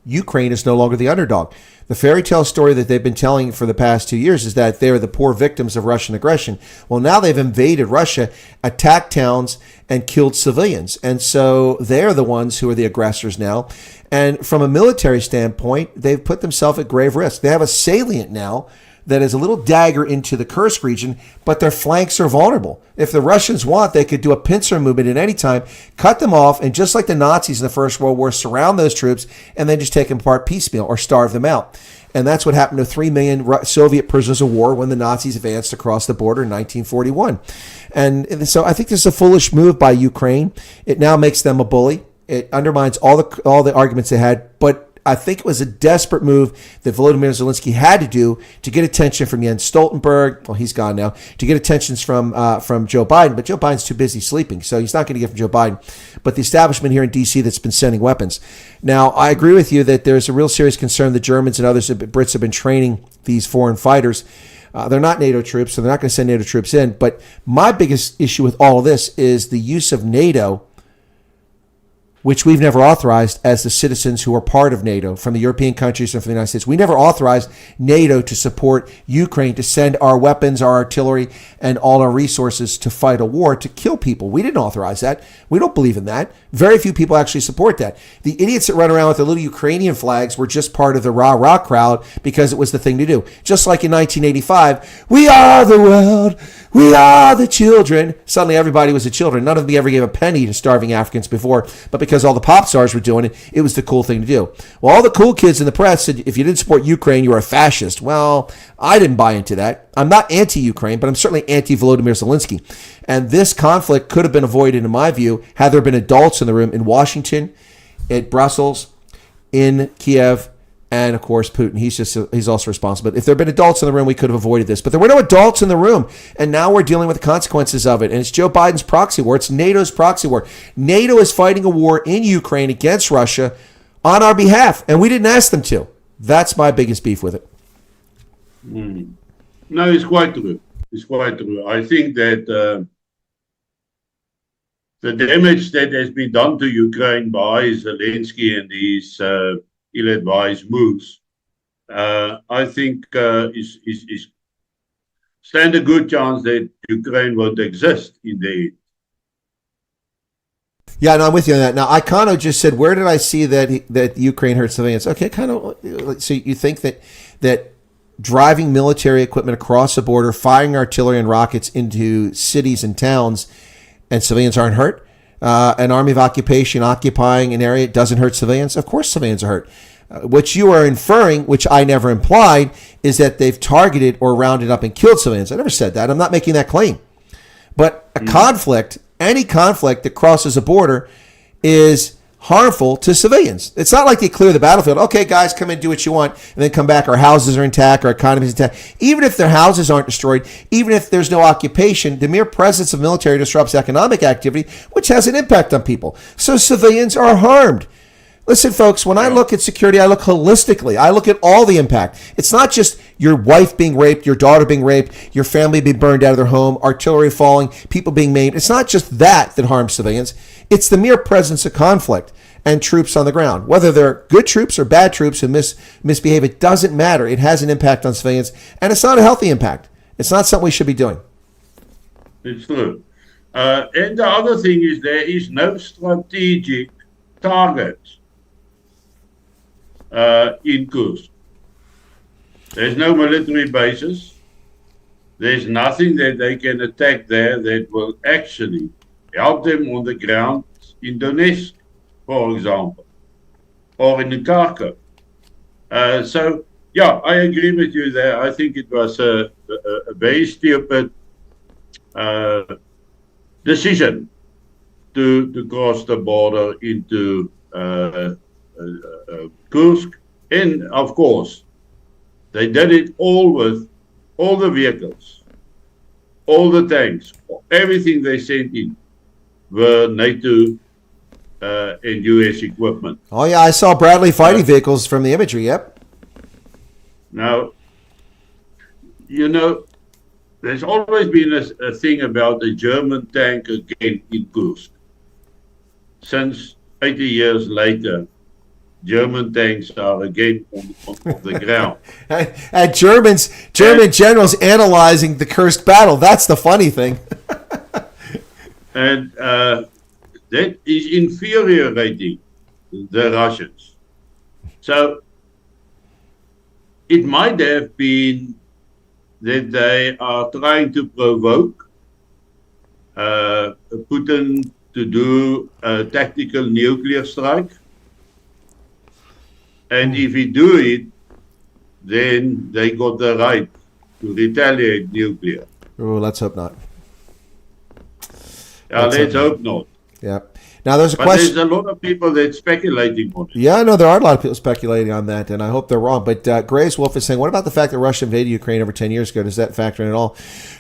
Ukraine is no longer the underdog. The fairy tale story that they've been telling for the past 2 years is that they're the poor victims of Russian aggression. Well, now they've invaded Russia, attacked towns, and killed civilians. And so they're the ones who are the aggressors now. And from a military standpoint, they've put themselves at grave risk. They have a salient now that is a little dagger into the Kursk region, but their flanks are vulnerable. If the Russians want, they could do a pincer movement at any time, cut them off, and just like the Nazis in the First World War, surround those troops and then just take them apart piecemeal or starve them out. And that's what happened to 3 million Soviet prisoners of war when the Nazis advanced across the border in 1941. And so I think this is a foolish move by Ukraine. It now makes them a bully. It undermines all the arguments they had, but I think it was a desperate move that Volodymyr Zelensky had to do to get attention from Jens Stoltenberg. Well, he's gone now. To get attention from Joe Biden, but Joe Biden's too busy sleeping, so he's not going to get from Joe Biden. But the establishment here in D.C. that's been sending weapons. Now, I agree with you that there's a real serious concern. The Germans and others, Brits, have been training these foreign fighters. They're not NATO troops, so they're not going to send NATO troops in. But my biggest issue with all of this is the use of NATO, which we've never authorized as the citizens who are part of NATO, from the European countries and from the United States. We never authorized NATO to support Ukraine, to send our weapons, our artillery, and all our resources to fight a war, to kill people. We didn't authorize that. We don't believe in that. Very few people actually support that. The idiots that run around with the little Ukrainian flags were just part of the rah-rah crowd because it was the thing to do. Just like in 1985, we are the world, we are the children. Suddenly everybody was the children. None of them ever gave a penny to starving Africans before, but because all the pop stars were doing it, it was the cool thing to do. Well, all the cool kids in the press said if you didn't support Ukraine, you were a fascist. Well, I didn't buy into that. I'm not anti-Ukraine, but I'm certainly anti-Volodymyr Zelensky. And this conflict could have been avoided, in my view, had there been adults in the room in Washington, at Brussels, in Kiev, and of course Putin. He's also responsible. But if there had been adults in the room, we could have avoided this. But there were no adults in the room, and now we're dealing with the consequences of it. And it's Joe Biden's proxy war. It's NATO's proxy war. NATO is fighting a war in Ukraine against Russia on our behalf, and we didn't ask them to. That's my biggest beef with it. No, it's quite true. It's quite true. I think that the damage that has been done to Ukraine by Zelensky and his ill-advised moves, I think is stand a good chance that Ukraine won't exist in the end. Yeah, no, I'm with you on that. Now, Icano just said, where did I see that Ukraine hurt civilians? Okay, kind of. So you think that driving military equipment across the border, firing artillery and rockets into cities and towns, and civilians aren't hurt? An army of occupation occupying an area doesn't hurt civilians? Of course civilians are hurt. What you are inferring, which I never implied, is that they've targeted or rounded up and killed civilians. I never said that. I'm not making that claim. But a conflict, any conflict that crosses a border, is harmful to civilians. It's not like they clear the battlefield. Okay, guys, come in, do what you want, and then come back. Our houses are intact, our economy is intact. Even if their houses aren't destroyed, even if there's no occupation, the mere presence of military disrupts economic activity, which has an impact on people. So civilians are harmed. Listen, folks, when I look at security, I look holistically. I look at all the impact. It's not just your wife being raped, your daughter being raped, your family being burned out of their home, artillery falling, people being maimed. It's not just that harms civilians. It's the mere presence of conflict and troops on the ground. Whether they're good troops or bad troops who misbehave, it doesn't matter. It has an impact on civilians, and it's not a healthy impact. It's not something we should be doing. It's true. And the other thing is there is no strategic target in Kursk. There's no military bases. There's nothing that they can attack there that will actually help them on the ground in Donetsk, for example, or in Kharkov. So Yeah, I agree with you there. I think it was a very stupid uh, decision to cross the border into Kursk. And of course, they did it all with all the vehicles, all the tanks, everything they sent in were NATO and US equipment. Oh yeah, I saw Bradley fighting vehicles from the imagery. Yep. Now, you know, there's always been a thing about the German tank again in Kursk. Since 80 years later, German tanks are again on the ground. And German generals analyzing the Kursk battle. That's the funny thing. And that is infuriating the Russians. So it might have been that they are trying to provoke Putin to do a tactical nuclear strike. And if he do it, then they got the right to retaliate nuclear. Oh, let's hope not. Let's hope not. Yeah. Now there's a but question. There's a lot of people that's speculating on it. Yeah, no, there are a lot of people speculating on that, and I hope they're wrong. But Gray's Wolf is saying, what about the fact that Russia invaded Ukraine over 10 years ago? Does that factor in at all?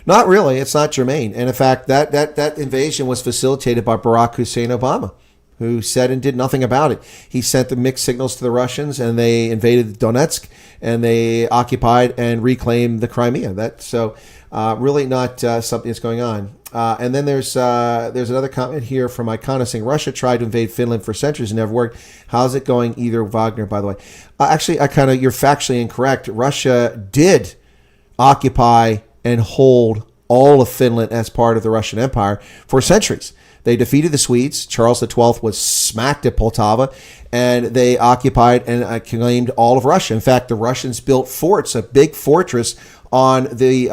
Not really. It's not germane. And in fact, that invasion was facilitated by Barack Hussein Obama, who said and did nothing about it. He sent the mixed signals to the Russians, and they invaded Donetsk, and they occupied and reclaimed the Crimea. Really not something that's going on. And then there's another comment here from Icona saying Russia tried to invade Finland for centuries and never worked. How's it going? Either Wagner, by the way. Actually, Icona, you're factually incorrect. Russia did occupy and hold all of Finland as part of the Russian Empire for centuries. They defeated the Swedes. Charles XII was smacked at Poltava, and they occupied and claimed all of Russia. In fact, the Russians built forts, a big fortress on the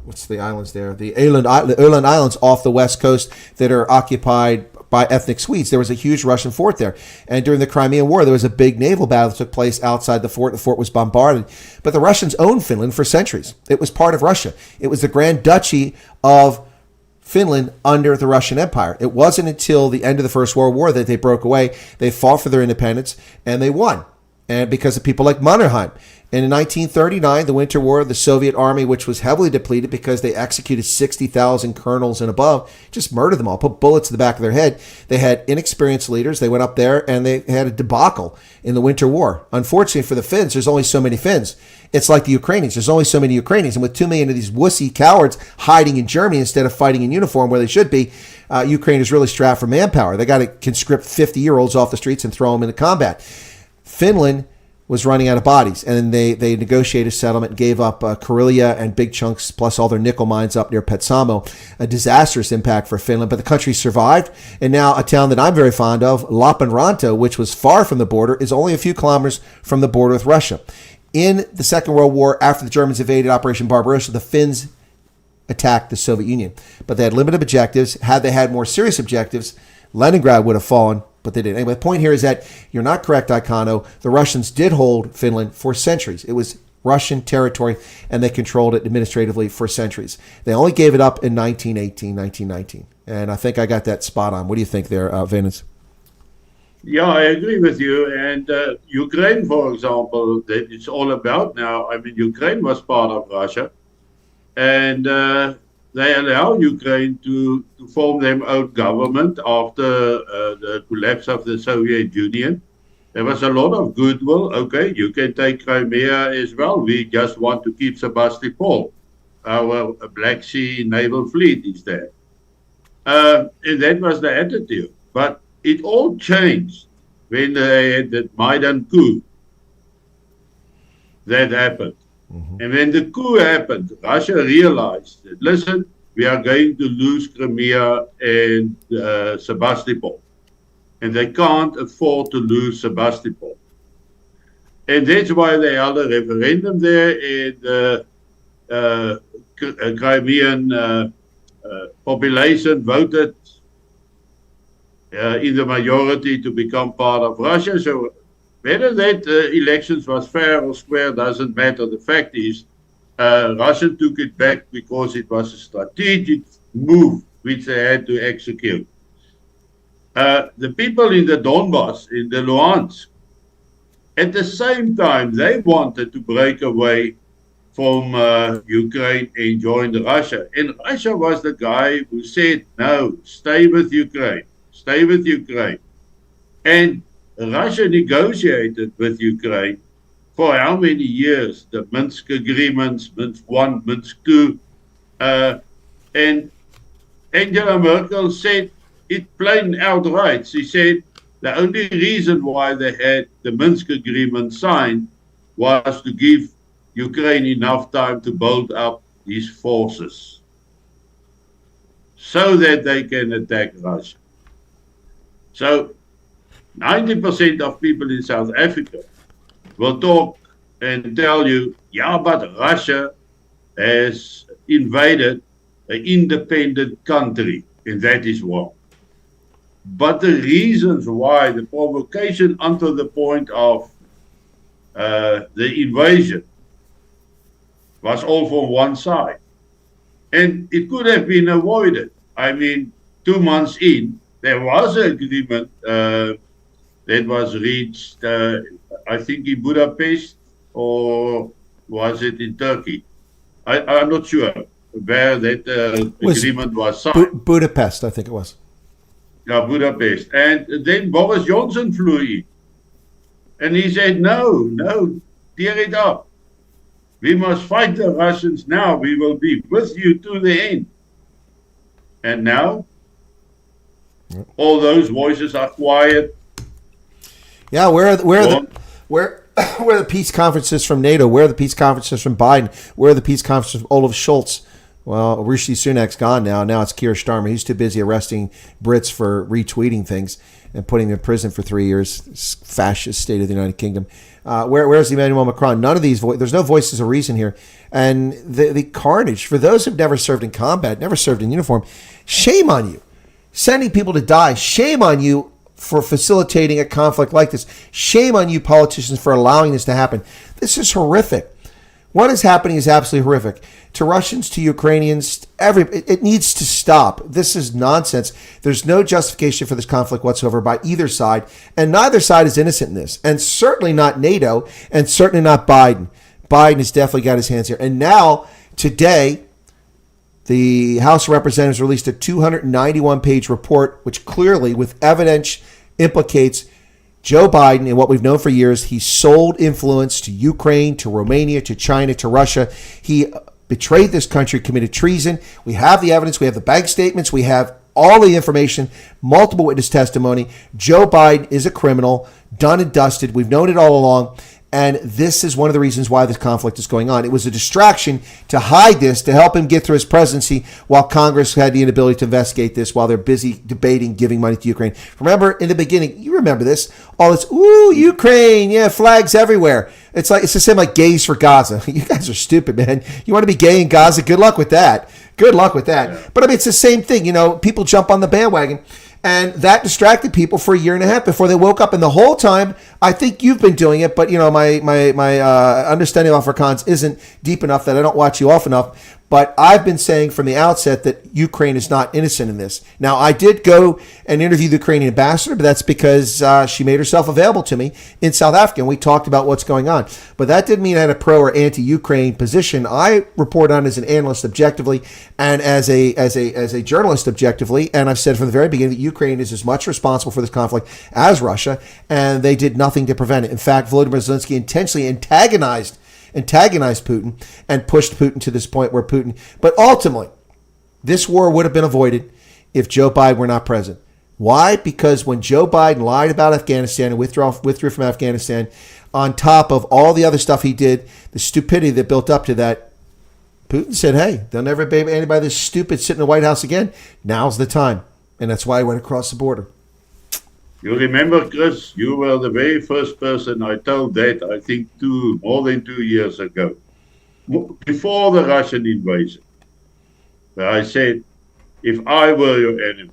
what's the islands there? The Öland Islands off the west coast that are occupied by ethnic Swedes. There was a huge Russian fort there. And during the Crimean War, there was a big naval battle that took place outside the fort. The fort was bombarded. But the Russians owned Finland for centuries. It was part of Russia. It was the Grand Duchy of Finland under the Russian Empire. It wasn't until the end of the First World War that they broke away. They fought for their independence, and they won. And because of people like Mannerheim. And in 1939, the Winter War, the Soviet army, which was heavily depleted because they executed 60,000 colonels and above, just murdered them all, put bullets in the back of their head. They had inexperienced leaders. They went up there and they had a debacle in the Winter War. Unfortunately for the Finns, there's only so many Finns. It's like the Ukrainians. There's only so many Ukrainians. And with 2 million of these wussy cowards hiding in Germany instead of fighting in uniform where they should be, Ukraine is really strapped for manpower. They got to conscript 50-year-olds off the streets and throw them into combat. Finland was running out of bodies, and they negotiated a settlement, gave up Karelia and big chunks, plus all their nickel mines up near Petsamo. A disastrous impact for Finland, but the country survived, and now a town that I'm very fond of, Lappeenranta, which was far from the border, is only a few kilometers from the border with Russia. In the Second World War, after the Germans invaded Operation Barbarossa, the Finns attacked the Soviet Union, but they had limited objectives. Had they had more serious objectives, Leningrad would have fallen, but they didn't. Anyway, the point here is that you're not correct, Icano. The Russians did hold Finland for centuries. It was Russian territory, and they controlled it administratively for centuries. They only gave it up in 1918, 1919. And I think I got that spot on. What do you think there, Wynand? Yeah, I agree with you. And Ukraine, for example, that it's all about now. I mean, Ukraine was part of Russia, and they allow Ukraine to form their own government after the collapse of the Soviet Union. There was a lot of goodwill. Okay, you can take Crimea as well. We just want to keep Sebastopol. Our Black Sea naval fleet is there. And that was the attitude. But it all changed when they had the Maidan coup. That happened. Mm-hmm. And when the coup happened, Russia realized that, listen, we are going to lose Crimea and Sebastopol. And they can't afford to lose Sebastopol. And that's why they held a referendum there, and Crimean population voted in the majority to become part of Russia. So whether that elections was fair or square doesn't matter. The fact is, Russia took it back because it was a strategic move which they had to execute. The people in the Donbass, in the Luhansk, at the same time, they wanted to break away from Ukraine and join Russia. And Russia was the guy who said, no, stay with Ukraine, stay with Ukraine. And Russia negotiated with Ukraine for how many years? The Minsk agreements, Minsk I, Minsk II. And Angela Merkel said it plain outright. She said the only reason why they had the Minsk agreement signed was to give Ukraine enough time to build up these forces so that they can attack Russia. So 90% of people in South Africa will talk and tell you, yeah, but Russia has invaded an independent country, and that is wrong. But the reasons why, the provocation until the point of the invasion was all from one side. And it could have been avoided. I mean, 2 months in, there was an agreement that was reached, I think in Budapest, or was it in Turkey? I'm not sure where that agreement was signed. Budapest, I think it was. Yeah, Budapest. And then Boris Johnson flew in. And he said, no, tear it up. We must fight the Russians now. We will be with you to the end. And now, all those voices are quiet. Yeah, where are the peace conferences from NATO? Where are the peace conferences from Biden? Where are the peace conferences from Olaf Scholz? Well, Rishi Sunak's gone now. Now it's Keir Starmer. He's too busy arresting Brits for retweeting things and putting them in prison for 3 years. Fascist state of the United Kingdom. Where's Emmanuel Macron? None of these there's no voices of reason here. And the carnage, for those who've never served in combat, never served in uniform, shame on you. Sending people to die, shame on you for facilitating a conflict like this. Shame on you politicians for allowing this to happen. This is horrific. What is happening is absolutely horrific. To Russians, to Ukrainians, it needs to stop. This is nonsense. There's no justification for this conflict whatsoever by either side, and neither side is innocent in this, and certainly not NATO, and certainly not Biden. Biden has definitely got his hands here. And now, today, the House of Representatives released a 291-page report, which clearly, with evidence, implicates Joe Biden and what we've known for years. He sold influence to Ukraine, to Romania, to China, to Russia. He betrayed this country, committed treason. We have the evidence. We have the bank statements. We have all the information, multiple witness testimony. Joe Biden is a criminal, done and dusted. We've known it all along. And this is one of the reasons why this conflict is going on. It was a distraction to hide this, to help him get through his presidency while Congress had the inability to investigate this, while they're busy debating giving money to Ukraine. Remember, in the beginning, you remember this, all this, ooh, Ukraine, yeah, flags everywhere. It's the same like gays for Gaza. You guys are stupid, man. You want to be gay in Gaza? Good luck with that. Good luck with that. Yeah. But I mean, it's the same thing. People jump on the bandwagon. And that distracted people for a year and a half before they woke up. And the whole time, I think you've been doing it, but my understanding of Afrikaans isn't deep enough that I don't watch you often enough. But I've been saying from the outset that Ukraine is not innocent in this. Now, I did go and interview the Ukrainian ambassador, but that's because she made herself available to me in South Africa, and we talked about what's going on. But that didn't mean I had a pro or anti-Ukraine position. I report on as an analyst objectively and as a journalist objectively, and I've said from the very beginning that Ukraine is as much responsible for this conflict as Russia, and they did nothing to prevent it. In fact, Volodymyr Zelensky intentionally antagonized Putin and pushed Putin to this point where Putin... But ultimately, this war would have been avoided if Joe Biden were not present. Why? Because when Joe Biden lied about Afghanistan and withdrew from Afghanistan, on top of all the other stuff he did, the stupidity that built up to that, Putin said, hey, there'll never be anybody this stupid sitting in the White House again. Now's the time. And that's why he went across the border. You remember, Chris, you were the very first person I told that, I think, more than 2 years ago, before the Russian invasion, where I said, if I were your enemy,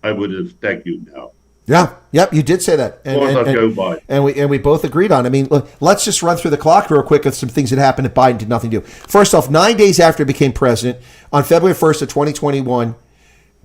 I would attack you now. Yeah, yep, you did say that. Joe Biden. And we both agreed on it. I mean, look, let's just run through the clock real quick of some things that happened that Biden did nothing to do. First off, 9 days after he became president, on February 1st of 2021,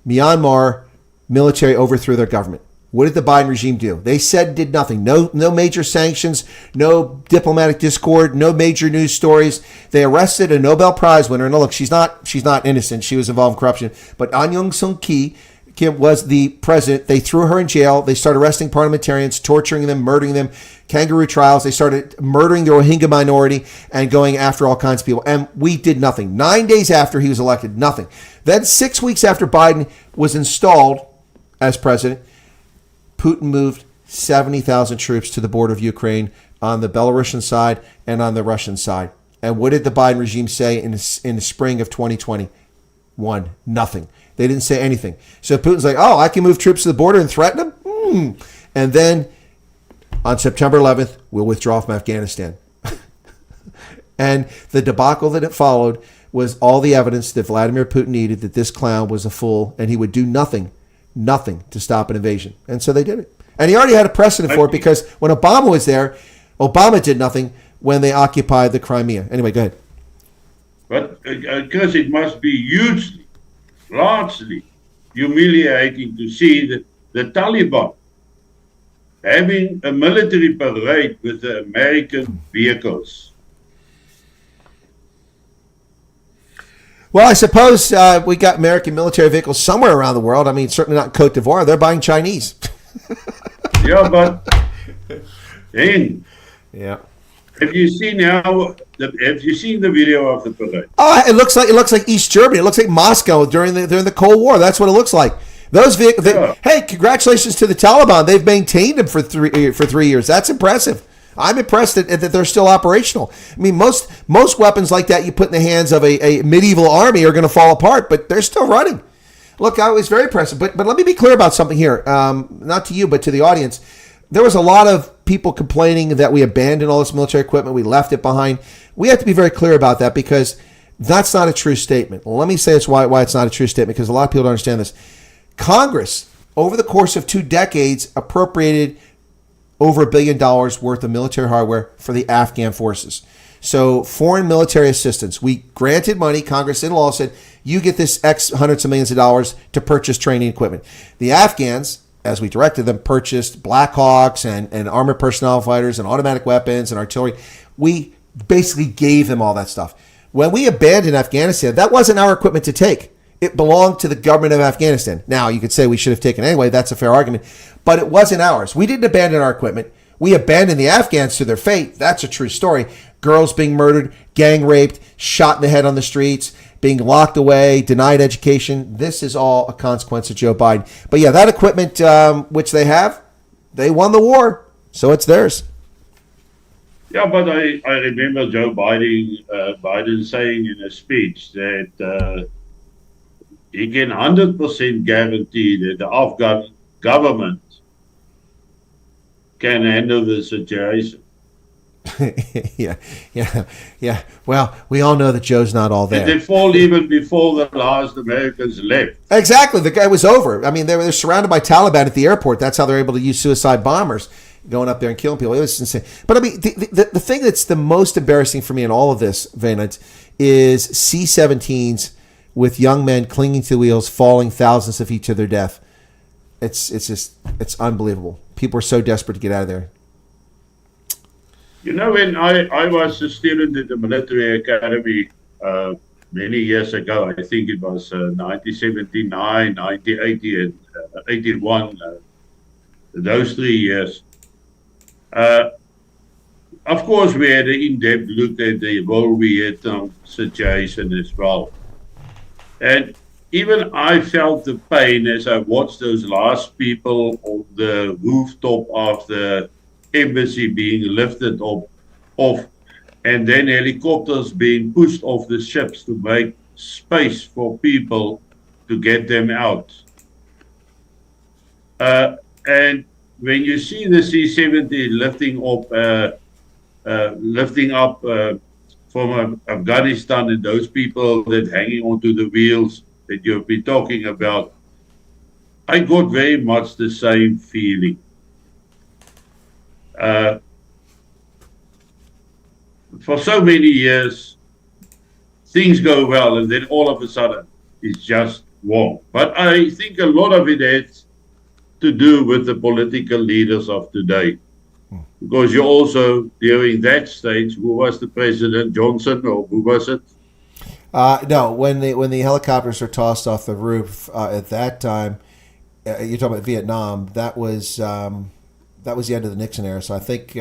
Myanmar military overthrew their government. What did the Biden regime do? They said did nothing. No major sanctions, no diplomatic discord, no major news stories. They arrested a Nobel Prize winner. And look, she's not innocent. She was involved in corruption. But Aung San Suu Kyi was the president. They threw her in jail. They started arresting parliamentarians, torturing them, murdering them, kangaroo trials. They started murdering the Rohingya minority and going after all kinds of people. And we did nothing. 9 days after he was elected, nothing. Then 6 weeks after Biden was installed as president, Putin moved 70,000 troops to the border of Ukraine on the Belarusian side and on the Russian side. And what did the Biden regime say in the spring of 2021? Nothing. They didn't say anything. So Putin's like, oh, I can move troops to the border and threaten them? And then on September 11th, we'll withdraw from Afghanistan. And the debacle that it followed was all the evidence that Vladimir Putin needed that this clown was a fool and he would do nothing to stop an invasion. And so they did it. And he already had a precedent for it because when Obama was there, Obama did nothing when they occupied the Crimea. Anyway, go ahead. But because it must be largely humiliating to see the Taliban having a military parade with the American vehicles. Well, I suppose we got American military vehicles somewhere around the world. I mean, certainly not in Cote d'Ivoire. They're buying Chinese. Yeah, but then, yeah. Have you seen the video of the parade? Oh, it looks like East Germany. It looks like Moscow during the Cold War. That's what it looks like. Those vehicles. Yeah. Hey, congratulations to the Taliban. They've maintained them for 3 years. That's impressive. I'm impressed that they're still operational. I mean, most weapons like that you put in the hands of a medieval army are going to fall apart, but they're still running. Look, I was very impressed. But let me be clear about something here. Not to you, but to the audience. There was a lot of people complaining that we abandoned all this military equipment. We left it behind. We have to be very clear about that because that's not a true statement. Well, let me say why it's not a true statement because a lot of people don't understand this. Congress, over the course of 2 decades, appropriated over $1 billion worth of military hardware for the Afghan forces. So foreign military assistance, we granted money. Congress in law said, you get this X hundreds of millions of dollars to purchase training equipment. The Afghans, as we directed them, purchased Black Hawks and armored personnel fighters and automatic weapons and artillery. We basically gave them all that stuff. When we abandoned Afghanistan, that wasn't our equipment to take. It belonged to the government of Afghanistan. Now, you could say we should have taken it anyway. That's a fair argument. But it wasn't ours. We didn't abandon our equipment. We abandoned the Afghans to their fate. That's a true story. Girls being murdered, gang raped, shot in the head on the streets, being locked away, denied education. This is all a consequence of Joe Biden. But yeah, that equipment, which they have, they won the war. So it's theirs. Yeah, but I remember Joe Biden saying in a speech that he can 100% guarantee that the Afghan government can handle the situation. Yeah. Well, we all know that Joe's not all there. And they fall even before the last Americans left. Exactly. The guy was over. I mean, they're surrounded by Taliban at the airport. That's how they're able to use suicide bombers going up there and killing people. It was insane. But I mean, the thing that's the most embarrassing for me in all of this, Wynand, is C-17s with young men clinging to the wheels, falling thousands of feet to their death. It's unbelievable. People are so desperate to get out of there. You know, when I was a student at the military academy many years ago, I think it was 1979, 1980, and 81, those 3 years. Of course, we had an in-depth look at the World Vietnam situation as well. And even I felt the pain as I watched those last people on the rooftop of the embassy being lifted off, and then helicopters being pushed off the ships to make space for people to get them out. And when you see the C-17 lifting up from Afghanistan and those people that hanging onto the wheels that you've been talking about, I got very much the same feeling. For so many years, things go well, and then all of a sudden, it's just war. But I think a lot of it has to do with the political leaders of today. Because you also, during that stage, who was the president, Johnson, or who was it? No, when the helicopters were tossed off the roof at that time, you're talking about Vietnam. That was the end of the Nixon era. So I think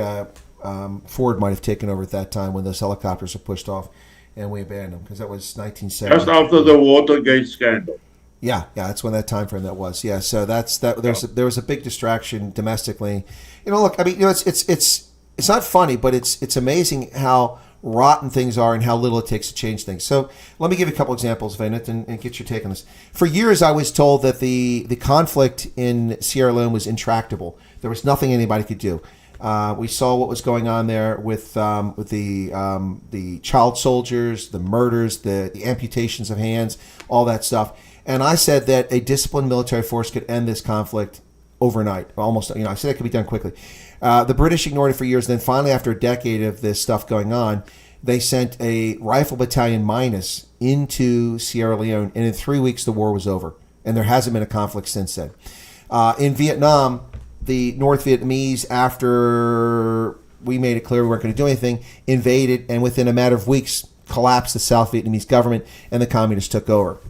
Ford might have taken over at that time when those helicopters were pushed off, and we abandoned them because that was 1970. Just after the Watergate scandal. Yeah, that's when that time frame that was. Yeah, so that's that. There was a big distraction domestically. Look, I mean, it's not funny, but it's amazing how rotten things are and how little it takes to change things. So let me give you a couple examples, Wynand, and get your take on this. For years, I was told that the conflict in Sierra Leone was intractable. There was nothing anybody could do. We saw what was going on there with the child soldiers, the murders, the amputations of hands, all that stuff. And I said that a disciplined military force could end this conflict overnight, almost. I said it could be done quickly. The British ignored it for years. Then finally, after a decade of this stuff going on, they sent a rifle battalion minus into Sierra Leone, and in 3 weeks the war was over. And there hasn't been a conflict since then. In Vietnam, the North Vietnamese, after we made it clear we weren't going to do anything, invaded, and within a matter of weeks collapsed the South Vietnamese government, and the communists took over.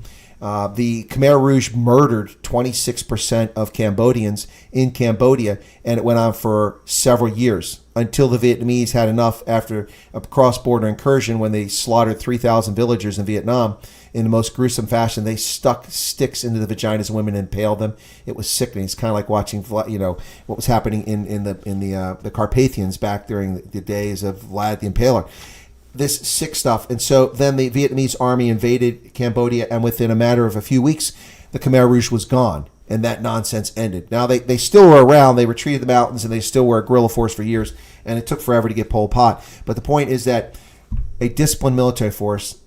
The Khmer Rouge murdered 26% of Cambodians in Cambodia, and it went on for several years until the Vietnamese had enough after a cross-border incursion when they slaughtered 3,000 villagers in Vietnam in the most gruesome fashion. They stuck sticks into the vaginas of women and impaled them. It was sickening. It's kind of like watching, what was happening in the Carpathians back during the days of Vlad the Impaler. This sick stuff. And so then the Vietnamese army invaded Cambodia, and within a matter of a few weeks, the Khmer Rouge was gone, and that nonsense ended. Now, they still were around. They retreated the mountains, and they still were a guerrilla force for years, and it took forever to get Pol Pot. But the point is that a disciplined military force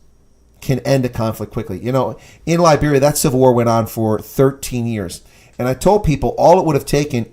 can end a conflict quickly. In Liberia, that civil war went on for 13 years. And I told people all it would have taken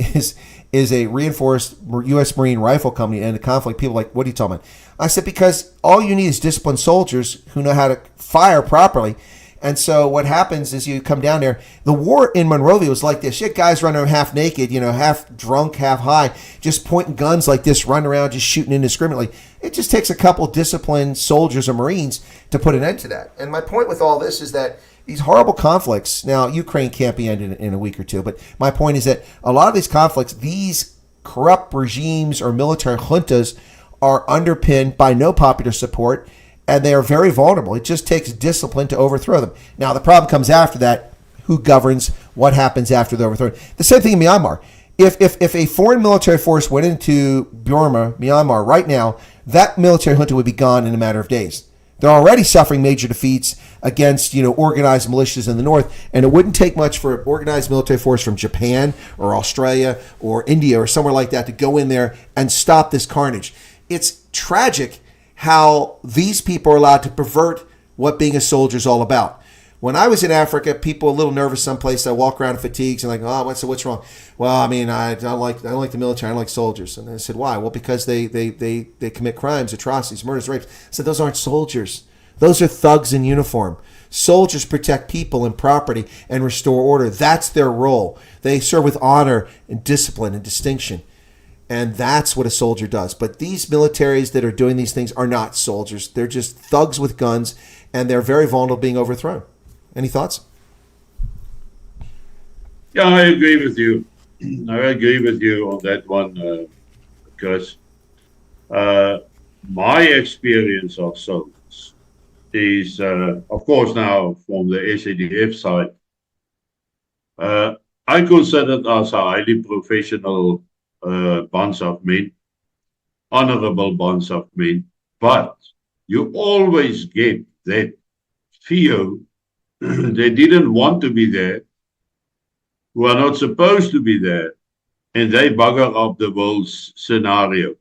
is a reinforced U.S. Marine Rifle Company to end the conflict. People are like, what are you talking about? I said, because all you need is disciplined soldiers who know how to fire properly. And so what happens is you come down there. The war in Monrovia was like this. You had guys running around half naked, half drunk, half high, just pointing guns like this, running around, just shooting indiscriminately. It just takes a couple disciplined soldiers or Marines to put an end to that. And my point with all this is that these horrible conflicts, now Ukraine can't be ended in a week or two, but my point is that a lot of these conflicts, these corrupt regimes or military juntas are underpinned by no popular support, and they are very vulnerable. It just takes discipline to overthrow them. Now, the problem comes after that. Who governs? What happens after the overthrow? The same thing in Myanmar. If a foreign military force went into Burma, Myanmar, right now, that military junta would be gone in a matter of days. They're already suffering major defeats against, organized militias in the north, and it wouldn't take much for an organized military force from Japan or Australia or India or somewhere like that to go in there and stop this carnage. It's tragic how these people are allowed to pervert what being a soldier is all about. When I was in Africa, people a little nervous someplace. I walk around in fatigues and like, oh, what's wrong? Well, I mean, I don't like the military. I don't like soldiers. And I said, why? Well, because they commit crimes, atrocities, murders, rapes. I said, those aren't soldiers. Those are thugs in uniform. Soldiers protect people and property and restore order. That's their role. They serve with honor and discipline and distinction. And that's what a soldier does. But these militaries that are doing these things are not soldiers. They're just thugs with guns, and they're very vulnerable to being overthrown. Any thoughts? Yeah, I agree with you. I agree with you on that one, because my experience of soldiers is, of course, now from the SADF side, I consider us a highly professional bunch of men, honorable bunch of men, but you always get that few they didn't want to be there, who are not supposed to be there, and they bugger up the whole scenario.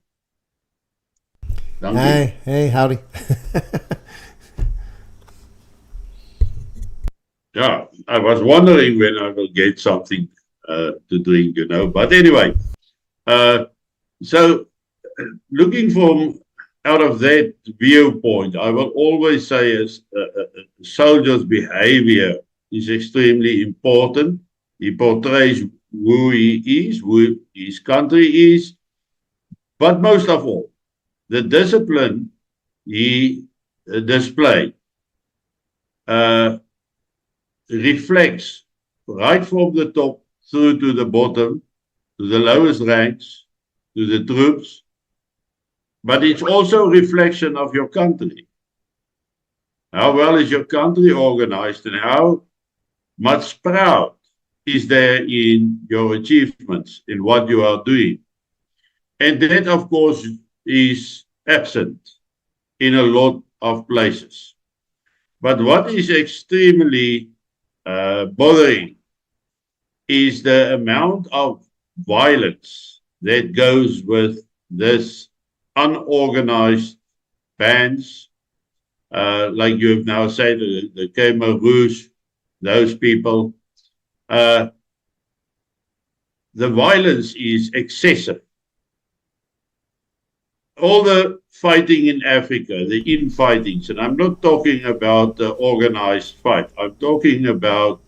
Hey, howdy. Yeah, I was wondering when I will get something to drink, But anyway, uh, so looking from out of that viewpoint, I will always say as a soldier's behavior is extremely important. He portrays who he is, who his country is, but most of all, the discipline he displayed uh, reflects right from the top through to the bottom, to the lowest ranks, to the troops, but it's also a reflection of your country. How well is your country organized, and how much proud is there in your achievements, in what you are doing? And that, of course, is absent in a lot of places. But what is extremely bothering is the amount of violence that goes with this unorganized bands, like you have now said, the Khmer Rouge, those people. The violence is excessive. All the fighting in Africa, the infightings, and I'm not talking about the organized fight. I'm talking about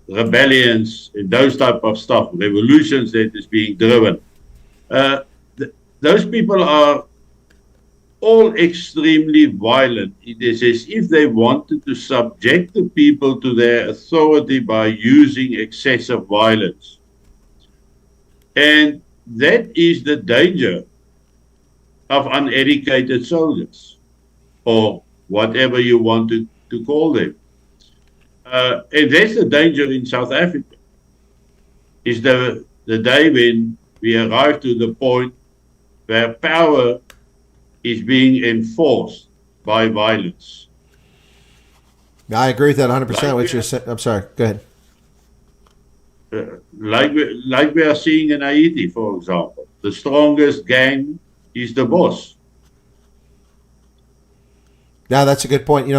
rebellions and those type of stuff, revolutions that is being driven. Those people are all extremely violent. It is as if they wanted to subject the people to their authority by using excessive violence. And that is the danger of uneducated soldiers, or whatever you want to call them. And that's the danger in South Africa, is the day when we arrive to the point where power is being enforced by violence. I agree with that 100%. What you're saying. I'm sorry. Go ahead. Like we are seeing in Haiti, for example. The strongest gang is the boss. Now, that's a good point.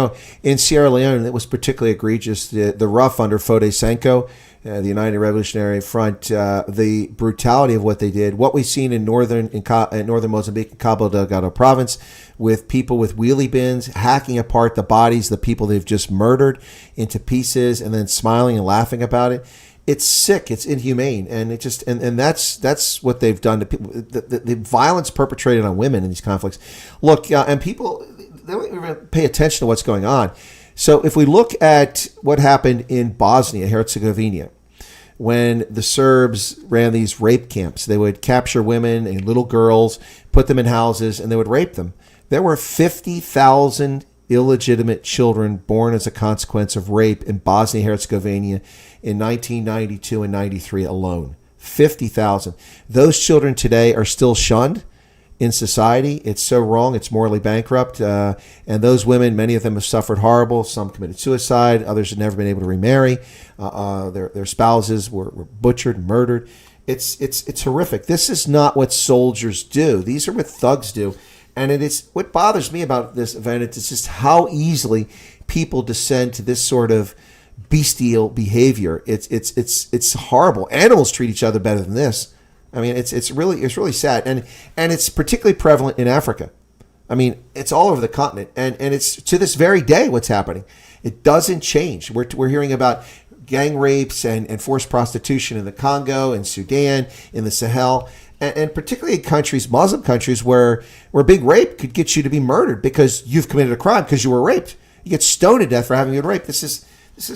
In Sierra Leone, it was particularly egregious. The rough under Foday Sanko, the United Revolutionary Front, the brutality of what they did. What we've seen in northern Mozambique, Cabo Delgado province, with people with wheelie bins hacking apart the bodies of the people they've just murdered into pieces, and then smiling and laughing about it. It's sick. It's inhumane, and that's what they've done to people. The violence perpetrated on women in these conflicts. Look, and people, they don't even pay attention to what's going on. So if we look at what happened in Bosnia, Herzegovina, when the Serbs ran these rape camps, they would capture women and little girls, put them in houses, and they would rape them. There were 50,000 illegitimate children born as a consequence of rape in Bosnia Herzegovina in 1992 and 93 alone. 50,000. Those children today are still shunned in society. It's so wrong. It's morally bankrupt. And those women, many of them have suffered horrible. Some committed suicide. Others have never been able to remarry. Their spouses were butchered and murdered. It's horrific. This is not what soldiers do. These are what thugs do. And it is what bothers me about this event. It's just how easily people descend to this sort of bestial behavior. It's horrible. Animals treat each other better than this. I mean, it's really sad, and it's particularly prevalent in Africa. I mean, it's all over the continent, and it's to this very day what's happening. It doesn't change. We're hearing about gang rapes and forced prostitution in the Congo, in Sudan, in the Sahel, and particularly in countries, Muslim countries, where big rape could get you to be murdered because you've committed a crime because you were raped. You get stoned to death for having been raped. This is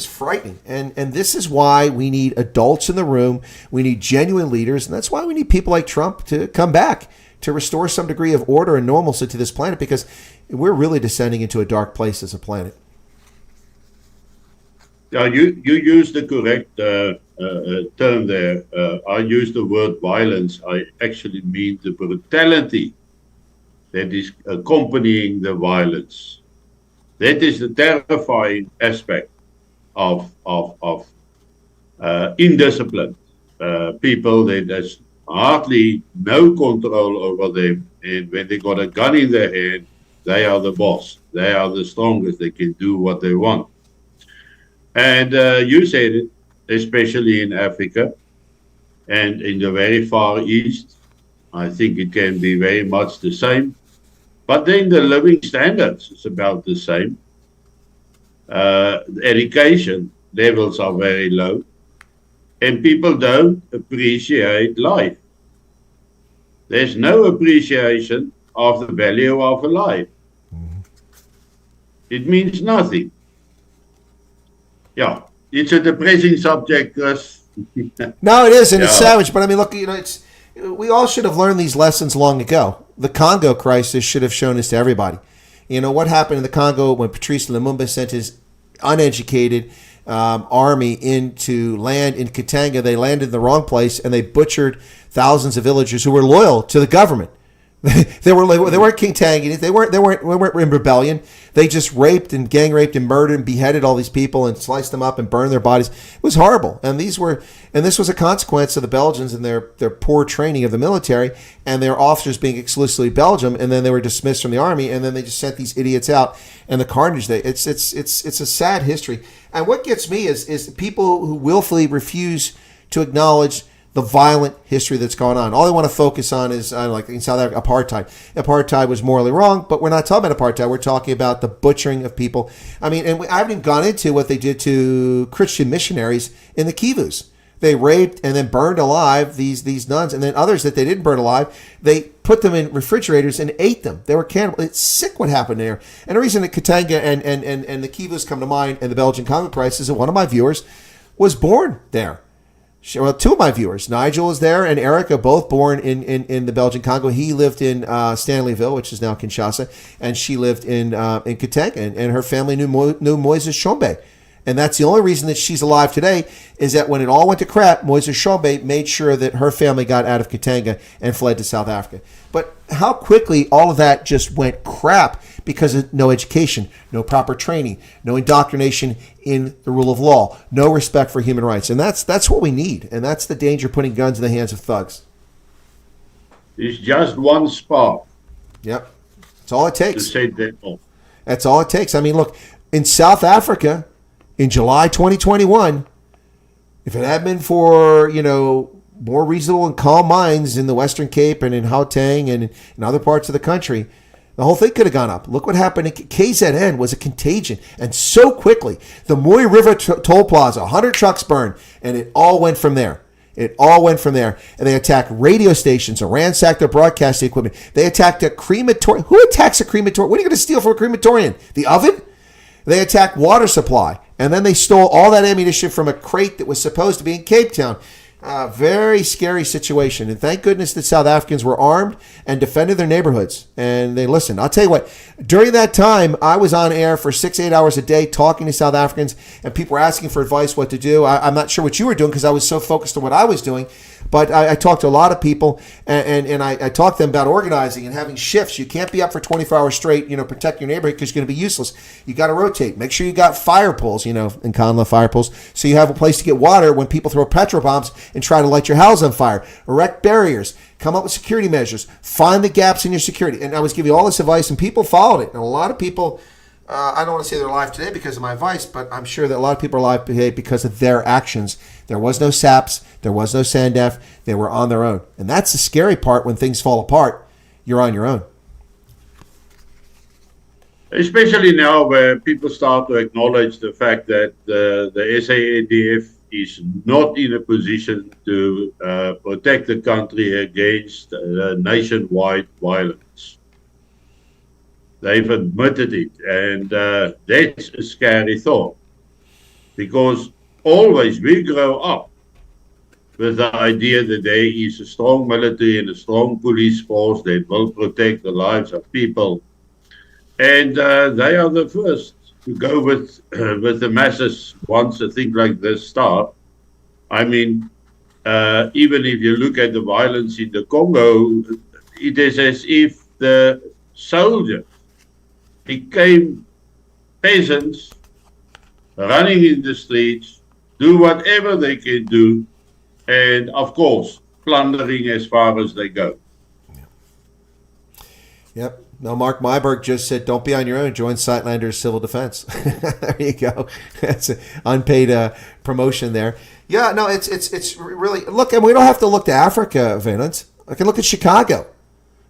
frightening. And this is why we need adults in the room. We need genuine leaders. And that's why we need people like Trump to come back to restore some degree of order and normalcy to this planet, because we're really descending into a dark place as a planet. You use the correct term there. I use the word violence. I actually mean the brutality that is accompanying the violence. That is the terrifying aspect of indisciplined people that there's hardly no control over them, and when they got a gun in their hand, They are the boss. They are the strongest. They can do what they want. And you said it, especially in Africa and in the very far east. I think it can be very much the same. But then the living standards is about the same. Education levels are very low. And people don't appreciate life. There's no appreciation of the value of a life. It means nothing. Yeah, it's a depressing subject, Chris. No, it is, and it's savage. But I mean, look, we all should have learned these lessons long ago. The Congo crisis should have shown this to everybody. What happened in the Congo when Patrice Lumumba sent his uneducated army into land in Katanga. They landed in the wrong place, and they butchered thousands of villagers who were loyal to the government. They weren't King Tangies. They weren't in rebellion. They just raped and gang raped and murdered and beheaded all these people and sliced them up and burned their bodies. It was horrible. And this was a consequence of the Belgians and their poor training of the military and their officers being exclusively Belgium. And then they were dismissed from the army. And then they just sent these idiots out. And the carnage it's a sad history. And what gets me is people who willfully refuse to acknowledge the violent history that's going on. All they want to focus on is, like in South Africa, apartheid. Apartheid was morally wrong, but we're not talking about apartheid. We're talking about the butchering of people. I mean, and I haven't even gone into what they did to Christian missionaries in the Kivus. They raped and then burned alive these nuns, and then others that they didn't burn alive, they put them in refrigerators and ate them. They were cannibal. It's sick what happened there. And the reason that Katanga and the Kivus come to mind and the Belgian Congo crisis is that one of my viewers was born there. Well, two of my viewers, Nigel is there, and Eric are both born in the Belgian Congo. He lived in Stanleyville, which is now Kinshasa, and she lived in Katanga, and her family knew Moises Chombe. And that's the only reason that she's alive today is that when it all went to crap, Moises Chombe made sure that her family got out of Katanga and fled to South Africa. But how quickly all of that just went crap because of no education, no proper training, no indoctrination in the rule of law, no respect for human rights. And that's what we need. And that's the danger of putting guns in the hands of thugs. It's just one spark. Yep. That's all it takes. To set that off. That's all it takes. I mean, look, in South Africa, in July 2021, if it had been for, more reasonable and calm minds in the Western Cape and in Gauteng and in other parts of the country, the whole thing could have gone up. Look what happened. KZN was a contagion. And so quickly, the Mooi River toll plaza, 100 trucks burned, and it all went from there. It all went from there. And they attacked radio stations and ransacked their broadcasting equipment. They attacked a crematorium. Who attacks a crematorium? What are you going to steal from a crematorium? The oven? They attacked water supply. And then they stole all that ammunition from a crate that was supposed to be in Cape Town. Very scary situation. And thank goodness that South Africans were armed and defended their neighborhoods. And they listened. I'll tell you what, during that time, I was on air for 6-8 hours a day talking to South Africans, and people were asking for advice what to do. I'm not sure what you were doing because I was so focused on what I was doing. But I talked to a lot of people, and I talked to them about organizing and having shifts. You can't be up for 24 hours straight, protect your neighborhood because you're going to be useless. You got to rotate. Make sure you got fire poles, in Conla fire poles, so you have a place to get water when people throw petrol bombs and try to light your house on fire. Erect barriers. Come up with security measures. Find the gaps in your security. And I was giving you all this advice, and people followed it. And a lot of people, I don't want to say they're alive today because of my advice, but I'm sure that a lot of people are alive today because of their actions. There was no SAPs. There was no SANDF. They were on their own. And that's the scary part when things fall apart. You're on your own. Especially now where people start to acknowledge the fact that the SANDF is not in a position to protect the country against nationwide violence. They've admitted it, and that's a scary thought, because always we grow up with the idea that there is a strong military and a strong police force that will protect the lives of people, and they are the first to go with the masses once a thing like this starts. I mean, even if you look at the violence in the Congo, it is as if the soldiers became peasants running in the streets, do whatever they can do, and of course, plundering as far as they go. Yep. No, Mark Myberg just said, "Don't be on your own. Join Sightlander's Civil Defense." There you go. That's an unpaid promotion there. Yeah, no, it's really look, and we don't have to look to Africa, Wynand. I can look at Chicago,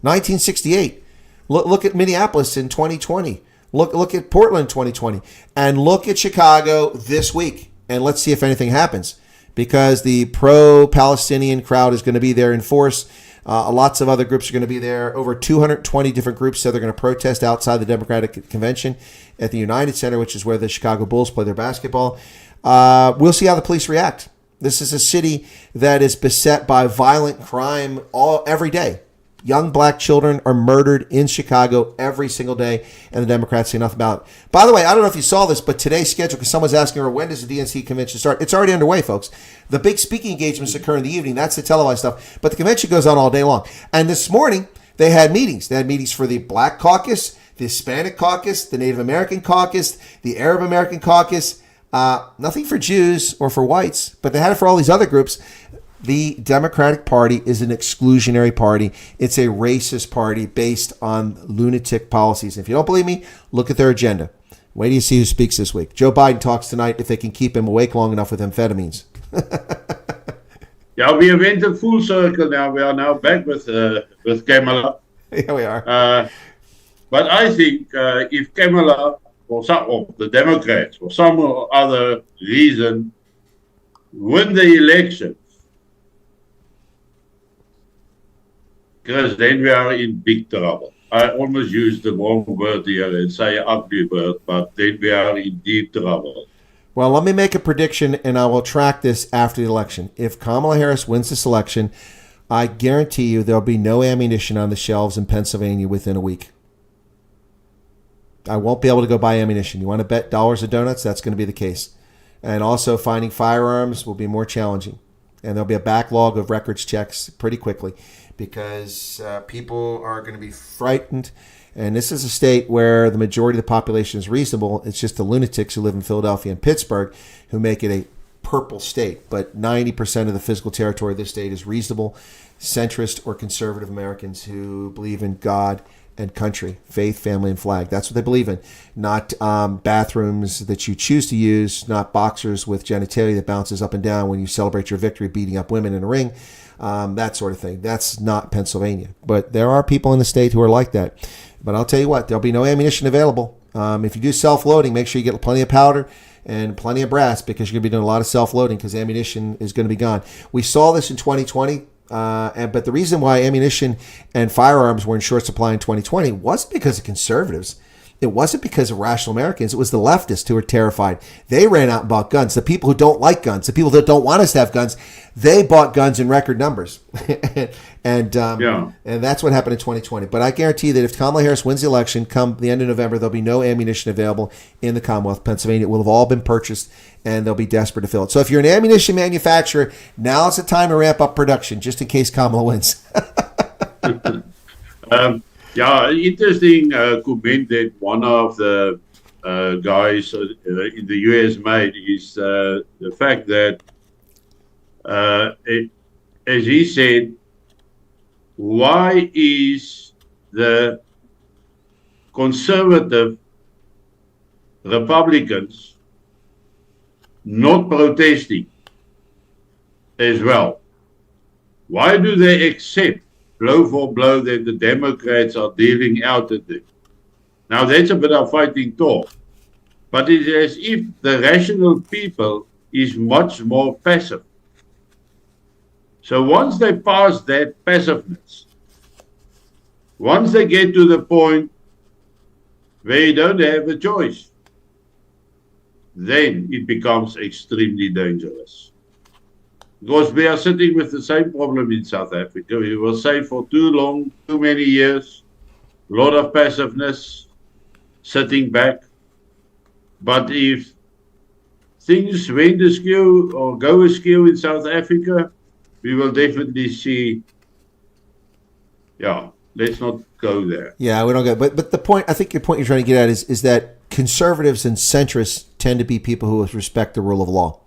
1968. Look at Minneapolis in 2020. Look at Portland 2020, and look at Chicago this week, and let's see if anything happens, because the pro-Palestinian crowd is going to be there in force. Lots of other groups are going to be there. Over 220 different groups said they're going to protest outside the Democratic Convention at the United Center, which is where the Chicago Bulls play their basketball. We'll see how the police react. This is a city that is beset by violent crime every day. Young black children are murdered in Chicago every single day, and the Democrats say nothing about it. By the way, I don't know if you saw this, but today's schedule, because someone's asking her, when does the DNC convention start? It's already underway, folks. The big speaking engagements occur in the evening. That's the televised stuff. But the convention goes on all day long. And this morning, they had meetings. They had meetings for the Black Caucus, the Hispanic Caucus, the Native American Caucus, the Arab American Caucus. Nothing for Jews or for whites, but they had it for all these other groups. The Democratic Party is an exclusionary party. It's a racist party based on lunatic policies. If you don't believe me, look at their agenda. Wait till you see who speaks this week. Joe Biden talks tonight if they can keep him awake long enough with amphetamines. Yeah, we have entered full circle now. We are now back with Kamala. Yeah, we are. But I think if Kamala or some of the Democrats for some other reason win the election, because then we are in big trouble. I almost used the wrong word here and say ugly word, but then we are in deep trouble. Well, let me make a prediction, and I will track this after the election. If Kamala Harris wins this election, I guarantee you there'll be no ammunition on the shelves in Pennsylvania within a week. I won't be able to go buy ammunition. You want to bet dollars or donuts? That's going to be the case. And also finding firearms will be more challenging. And there'll be a backlog of records checks pretty quickly, because people are going to be frightened. And this is a state where the majority of the population is reasonable. It's just the lunatics who live in Philadelphia and Pittsburgh who make it a purple state. But 90% of the physical territory of this state is reasonable, centrist or conservative Americans who believe in God and country, faith, family, and flag. That's what they believe in. Not bathrooms that you choose to use, not boxers with genitalia that bounces up and down when you celebrate your victory, beating up women in a ring, that sort of thing. That's not Pennsylvania. But there are people in the state who are like that. But I'll tell you what, there'll be no ammunition available. If you do self-loading, make sure you get plenty of powder and plenty of brass, because you're going to be doing a lot of self-loading, because ammunition is going to be gone. We saw this in 2020. But the reason why ammunition and firearms were in short supply in 2020 wasn't because of conservatives. It wasn't because of rational Americans. It was the leftists who were terrified. They ran out and bought guns. The people who don't like guns, the people that don't want us to have guns, they bought guns in record numbers. and that's what happened in 2020. But I guarantee that if Kamala Harris wins the election, come the end of November, there'll be no ammunition available in the Commonwealth of Pennsylvania. It will have all been purchased, and they'll be desperate to fill it. So if you're an ammunition manufacturer, now's the time to ramp up production, just in case Kamala wins. Interesting comment that one of the guys in the US made is the fact that, as he said, why is the conservative Republicans not protesting as well? Why do they accept blow for blow that the Democrats are dealing out at them? Now, that's a bit of fighting talk, but it's as if the rational people is much more passive. So once they pass that passiveness, once they get to the point where you don't have a choice, then it becomes extremely dangerous. Because we are sitting with the same problem in South Africa. We were safe for too long, too many years, a lot of passiveness, sitting back. But if things went askew or go askew in South Africa, we will definitely see, let's not go there. Yeah, we don't go. But the point, I think your point you're trying to get at is that conservatives and centrists tend to be people who respect the rule of law.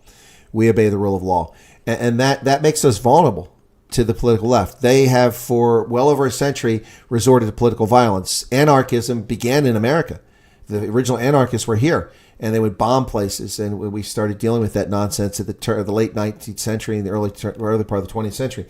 We obey the rule of law. And that makes us vulnerable. to the political left. They have, for well over a century, resorted to political violence. Anarchism began in America. The original anarchists were here, and they would bomb places, and we started dealing with that nonsense at the late 19th century and the early part of the 20th century.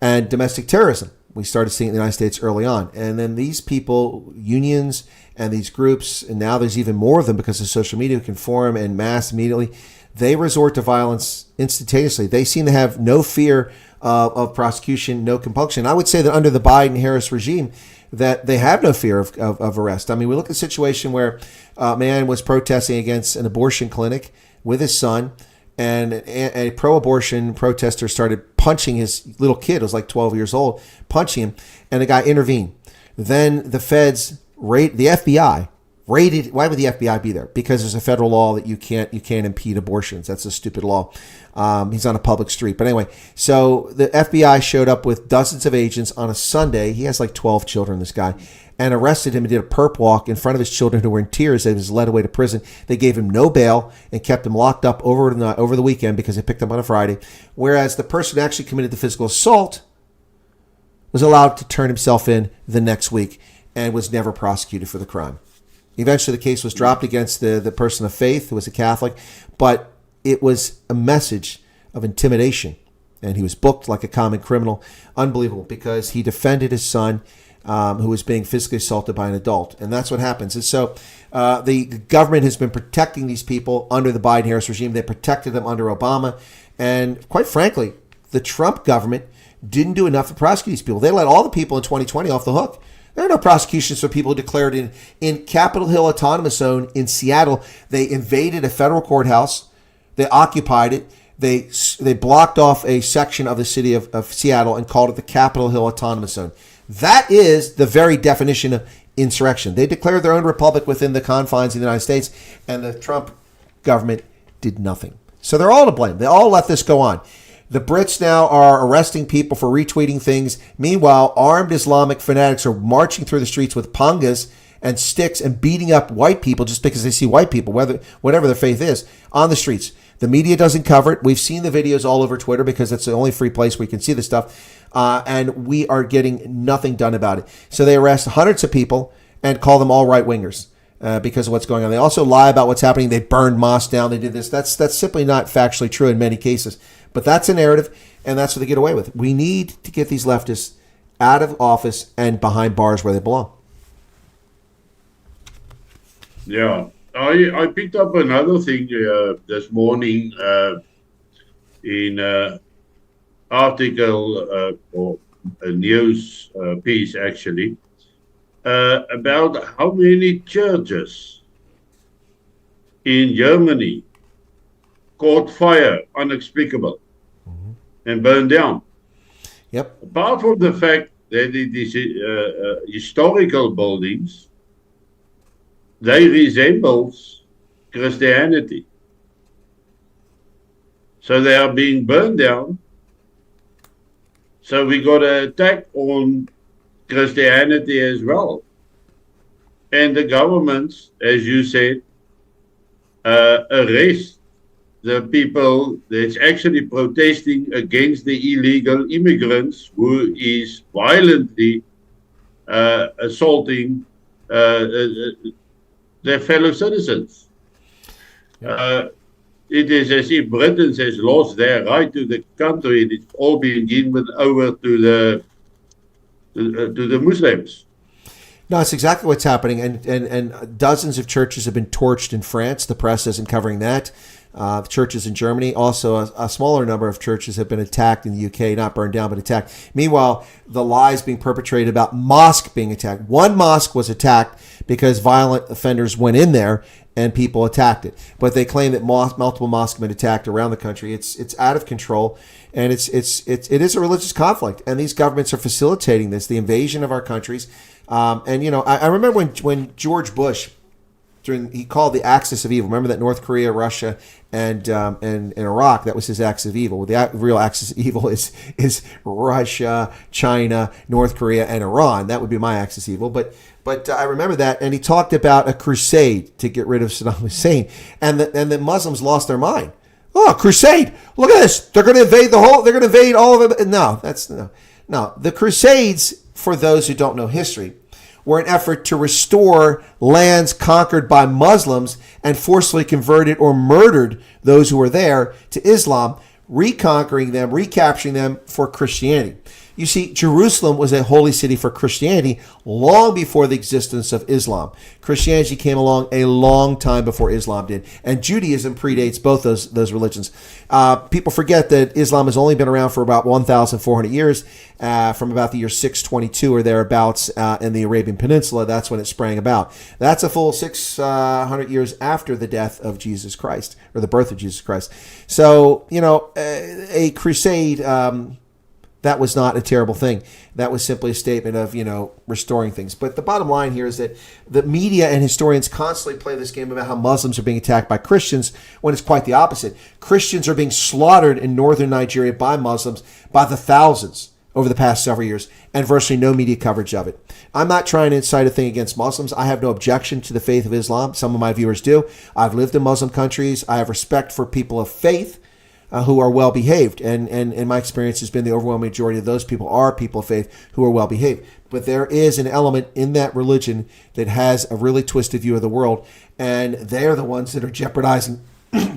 And domestic terrorism, we started seeing it in the United States early on. And then these people, unions and these groups, and now there's even more of them because of social media, who can form en masse immediately, they resort to violence instantaneously. They seem to have no fear of prosecution, no compunction. I would say that under the Biden-Harris regime, that they have no fear of arrest. I mean, we look at a situation where a man was protesting against an abortion clinic with his son, and a pro-abortion protester started punching his little kid, who was like 12 years old, punching him, and the guy intervened. Then the feds, the FBI, raided. Why would the FBI be there? Because there's a federal law that you can't impede abortions. That's a stupid law. He's on a public street. But anyway, so the FBI showed up with dozens of agents on a Sunday. He has like 12 children, this guy, and arrested him and did a perp walk in front of his children, who were in tears. They was led away to prison. They gave him no bail and kept him locked up over the weekend because they picked him on a Friday. Whereas the person who actually committed the physical assault was allowed to turn himself in the next week and was never prosecuted for the crime. Eventually, the case was dropped against the person of faith, who was a Catholic, but it was a message of intimidation, and he was booked like a common criminal. Unbelievable, because he defended his son, who was being physically assaulted by an adult, and that's what happens. And so the government has been protecting these people under the Biden-Harris regime. They protected them under Obama, and quite frankly, the Trump government didn't do enough to prosecute these people. They let all the people in 2020 off the hook. There are no prosecutions for people declared in Capitol Hill Autonomous Zone in Seattle. They invaded a federal courthouse. They occupied it. They blocked off a section of the city of Seattle and called it the Capitol Hill Autonomous Zone. That is the very definition of insurrection. They declared their own republic within the confines of the United States, and the Trump government did nothing. So they're all to blame. They all let this go on. The Brits now are arresting people for retweeting things. Meanwhile, armed Islamic fanatics are marching through the streets with pangas and sticks and beating up white people just because they see white people, whatever their faith is, on the streets. The media doesn't cover it. We've seen the videos all over Twitter because it's the only free place where you can see this stuff. And we are getting nothing done about it. So they arrest hundreds of people and call them all right-wingers because of what's going on. They also lie about what's happening. They burned mosques down. They did this. That's simply not factually true in many cases. But that's a narrative, and that's what they get away with. We need to get these leftists out of office and behind bars where they belong. Yeah. I picked up another thing this morning in an article or a news piece, actually, about how many churches in Germany caught fire, unexplicable, and burned down. Yep. Apart from the fact that it is historical buildings, they resemble Christianity. So they are being burned down. So we got an attack on Christianity as well. And the governments, as you said, arrest the people that's actually protesting against the illegal immigrants who is violently assaulting their fellow citizens. Yeah. It is as if Britain has lost their right to the country, and it's all being given over to the Muslims. No, it's exactly what's happening, and dozens of churches have been torched in France. The press isn't covering that. Churches in Germany, also a smaller number of churches have been attacked in the UK, not burned down, but attacked. Meanwhile, the lies being perpetrated about mosque being attacked. One mosque was attacked because violent offenders went in there and people attacked it. But they claim that multiple mosques have been attacked around the country. It's out of control, and it is a religious conflict. And these governments are facilitating this, the invasion of our countries. And you know, I remember when George Bush, he called the axis of evil. Remember that North Korea, Russia, and Iraq. That was his axis of evil. The real axis of evil is Russia, China, North Korea, and Iran. That would be my axis of evil. But I remember that, and he talked about a crusade to get rid of Saddam Hussein, and the Muslims lost their mind. Oh, crusade! Look at this. They're going to invade the whole. They're going to invade all of it. No, that's no. No, the Crusades, for those who don't know history, were an effort to restore lands conquered by Muslims and forcibly converted or murdered those who were there to Islam, reconquering them, recapturing them for Christianity. You see, Jerusalem was a holy city for Christianity long before the existence of Islam. Christianity came along a long time before Islam did, and Judaism predates both those religions. People forget that Islam has only been around for about 1,400 years, from about the year 622 or thereabouts in the Arabian Peninsula. That's when it sprang about. That's a full 600 years after the death of Jesus Christ, or the birth of Jesus Christ. So, a crusade... that was not a terrible thing. That was simply a statement of, restoring things. But the bottom line here is that the media and historians constantly play this game about how Muslims are being attacked by Christians when it's quite the opposite. Christians are being slaughtered in northern Nigeria by Muslims by the thousands over the past several years, and virtually no media coverage of it. I'm not trying to incite a thing against Muslims. I have no objection to the faith of Islam. Some of my viewers do. I've lived in Muslim countries. I have respect for people of faith. Who are well behaved, and in my experience has been the overwhelming majority of those people are people of faith who are well behaved. But there is an element in that religion that has a really twisted view of the world, and they're the ones that are jeopardizing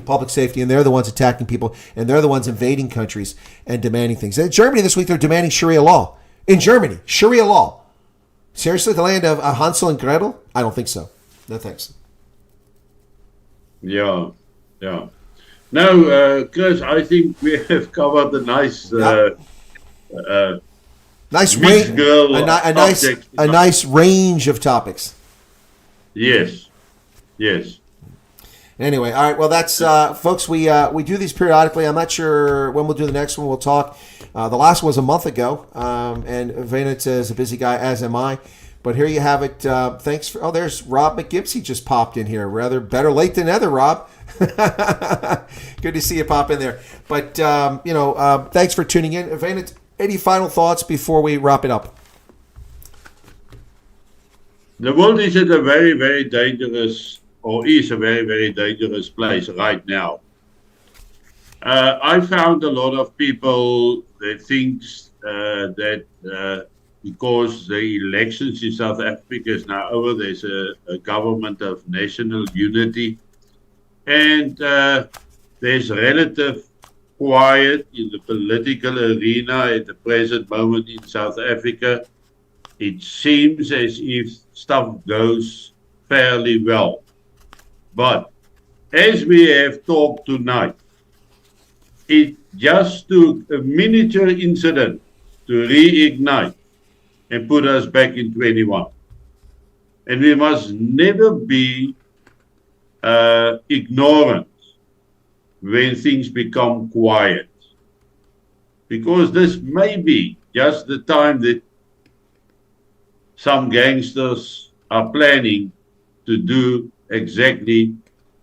public safety, and they're the ones attacking people, and they're the ones invading countries and demanding things. And in Germany this week they're demanding Sharia law. In Germany, Sharia law. Seriously, the land of Hansel and Gretel? I don't think so. No thanks. Yeah. No, Chris, I think we have covered a nice, nice range, a nice range of topics. Yes. Anyway, all right. Well, that's folks. We do these periodically. I'm not sure when we'll do the next one. We'll talk. The last one was a month ago, and Wynand is a busy guy, as am I. But here you have it. Thanks for. Oh, there's Rob McGibbsey just popped in here. Rather better late than never, Rob. Good to see you pop in there. But thanks for tuning in. Wynand, any final thoughts before we wrap it up? The world is at a very, very dangerous, or is a very, very dangerous place right now. I found a lot of people that thinks that because the elections in South Africa is now over, there's a government of national unity, and there's relative quiet in the political arena at the present moment in South Africa. It seems as if stuff goes fairly well. But as we have talked tonight, it just took a miniature incident to reignite and put us back in 21. And we must never be ignorant when things become quiet, because this may be just the time that some gangsters are planning to do exactly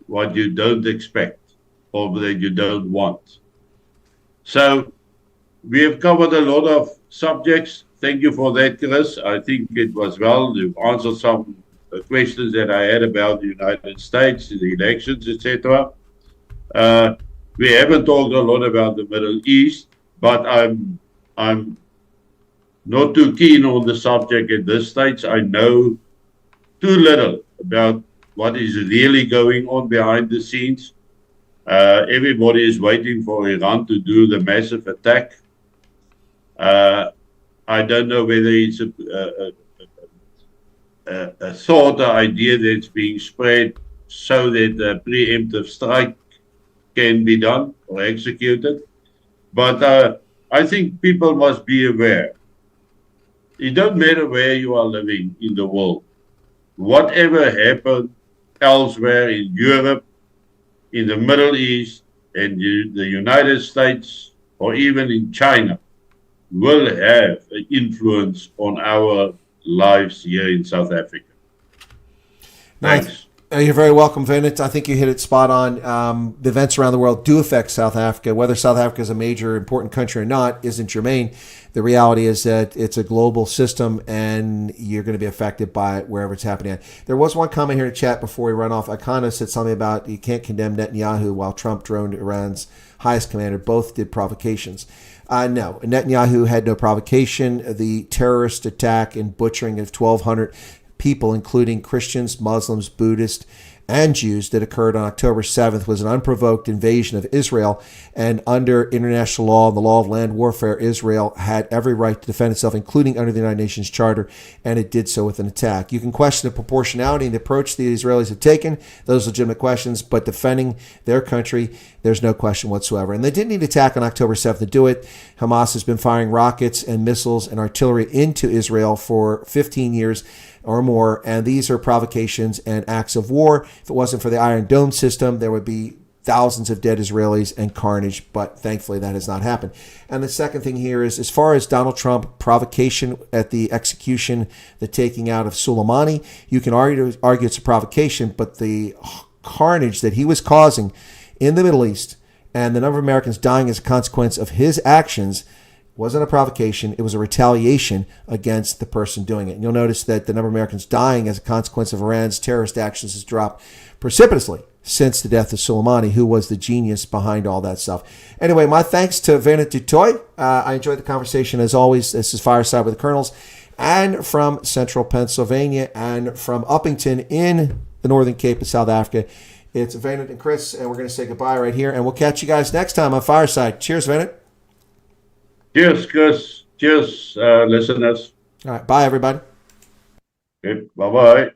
what you don't expect or that you don't want. So we have covered a lot of subjects. Thank you for that, Chris. I think it was well. You've answered some questions that I had about the United States, the elections, etc. We haven't talked a lot about the Middle East, but I'm not too keen on the subject at this stage. I know too little about what is really going on behind the scenes. Everybody is waiting for Iran to do the massive attack. I don't know whether it's a thought, an idea that's being spread so that a preemptive strike can be done or executed. But I think people must be aware. It doesn't matter where you are living in the world. Whatever happened elsewhere in Europe, in the Middle East, and the United States, or even in China, will have an influence on our lives here in South Africa. Thanks. You're very welcome, Wynand. I think you hit it spot on. The events around the world do affect South Africa. Whether South Africa is a major important country or not isn't germane. The reality is that it's a global system, and you're going to be affected by it wherever it's happening. There was one comment here in chat before we run off. Akana said something about you can't condemn Netanyahu while Trump droned Iran's highest commander. Both did provocations. No, Netanyahu had no provocation. The terrorist attack and butchering of 1,200 people, including Christians, Muslims, Buddhists, and Jews, that occurred on October 7th was an unprovoked invasion of Israel. And under international law and the law of land warfare, Israel had every right to defend itself, including under the United Nations Charter, and it did so with an attack. You can question the proportionality and the approach the Israelis have taken, those legitimate questions, but defending their country, there's no question whatsoever. And they didn't need to attack on October 7th to do it. Hamas has been firing rockets and missiles and artillery into Israel for 15 years or more, and these are provocations and acts of war. If it wasn't for the Iron Dome system, there would be thousands of dead Israelis and carnage, but thankfully that has not happened. And the second thing here is, as far as Donald Trump provocation at the execution, the taking out of Soleimani, you can argue it's a provocation, but the carnage that he was causing in the Middle East and the number of Americans dying as a consequence of his actions wasn't a provocation. It was a retaliation against the person doing it. And you'll notice that the number of Americans dying as a consequence of Iran's terrorist actions has dropped precipitously since the death of Soleimani, who was the genius behind all that stuff. Anyway, my thanks to Wynand du Toit. I enjoyed the conversation as always. This is Fireside with the Colonels, and from central Pennsylvania and from Uppington in the Northern Cape of South Africa. It's Wynand and Chris, and we're going to say goodbye right here, and we'll catch you guys next time on Fireside. Cheers, Wynand. Cheers, Chris. Cheers, listeners. All right. Bye, everybody. Okay, bye-bye.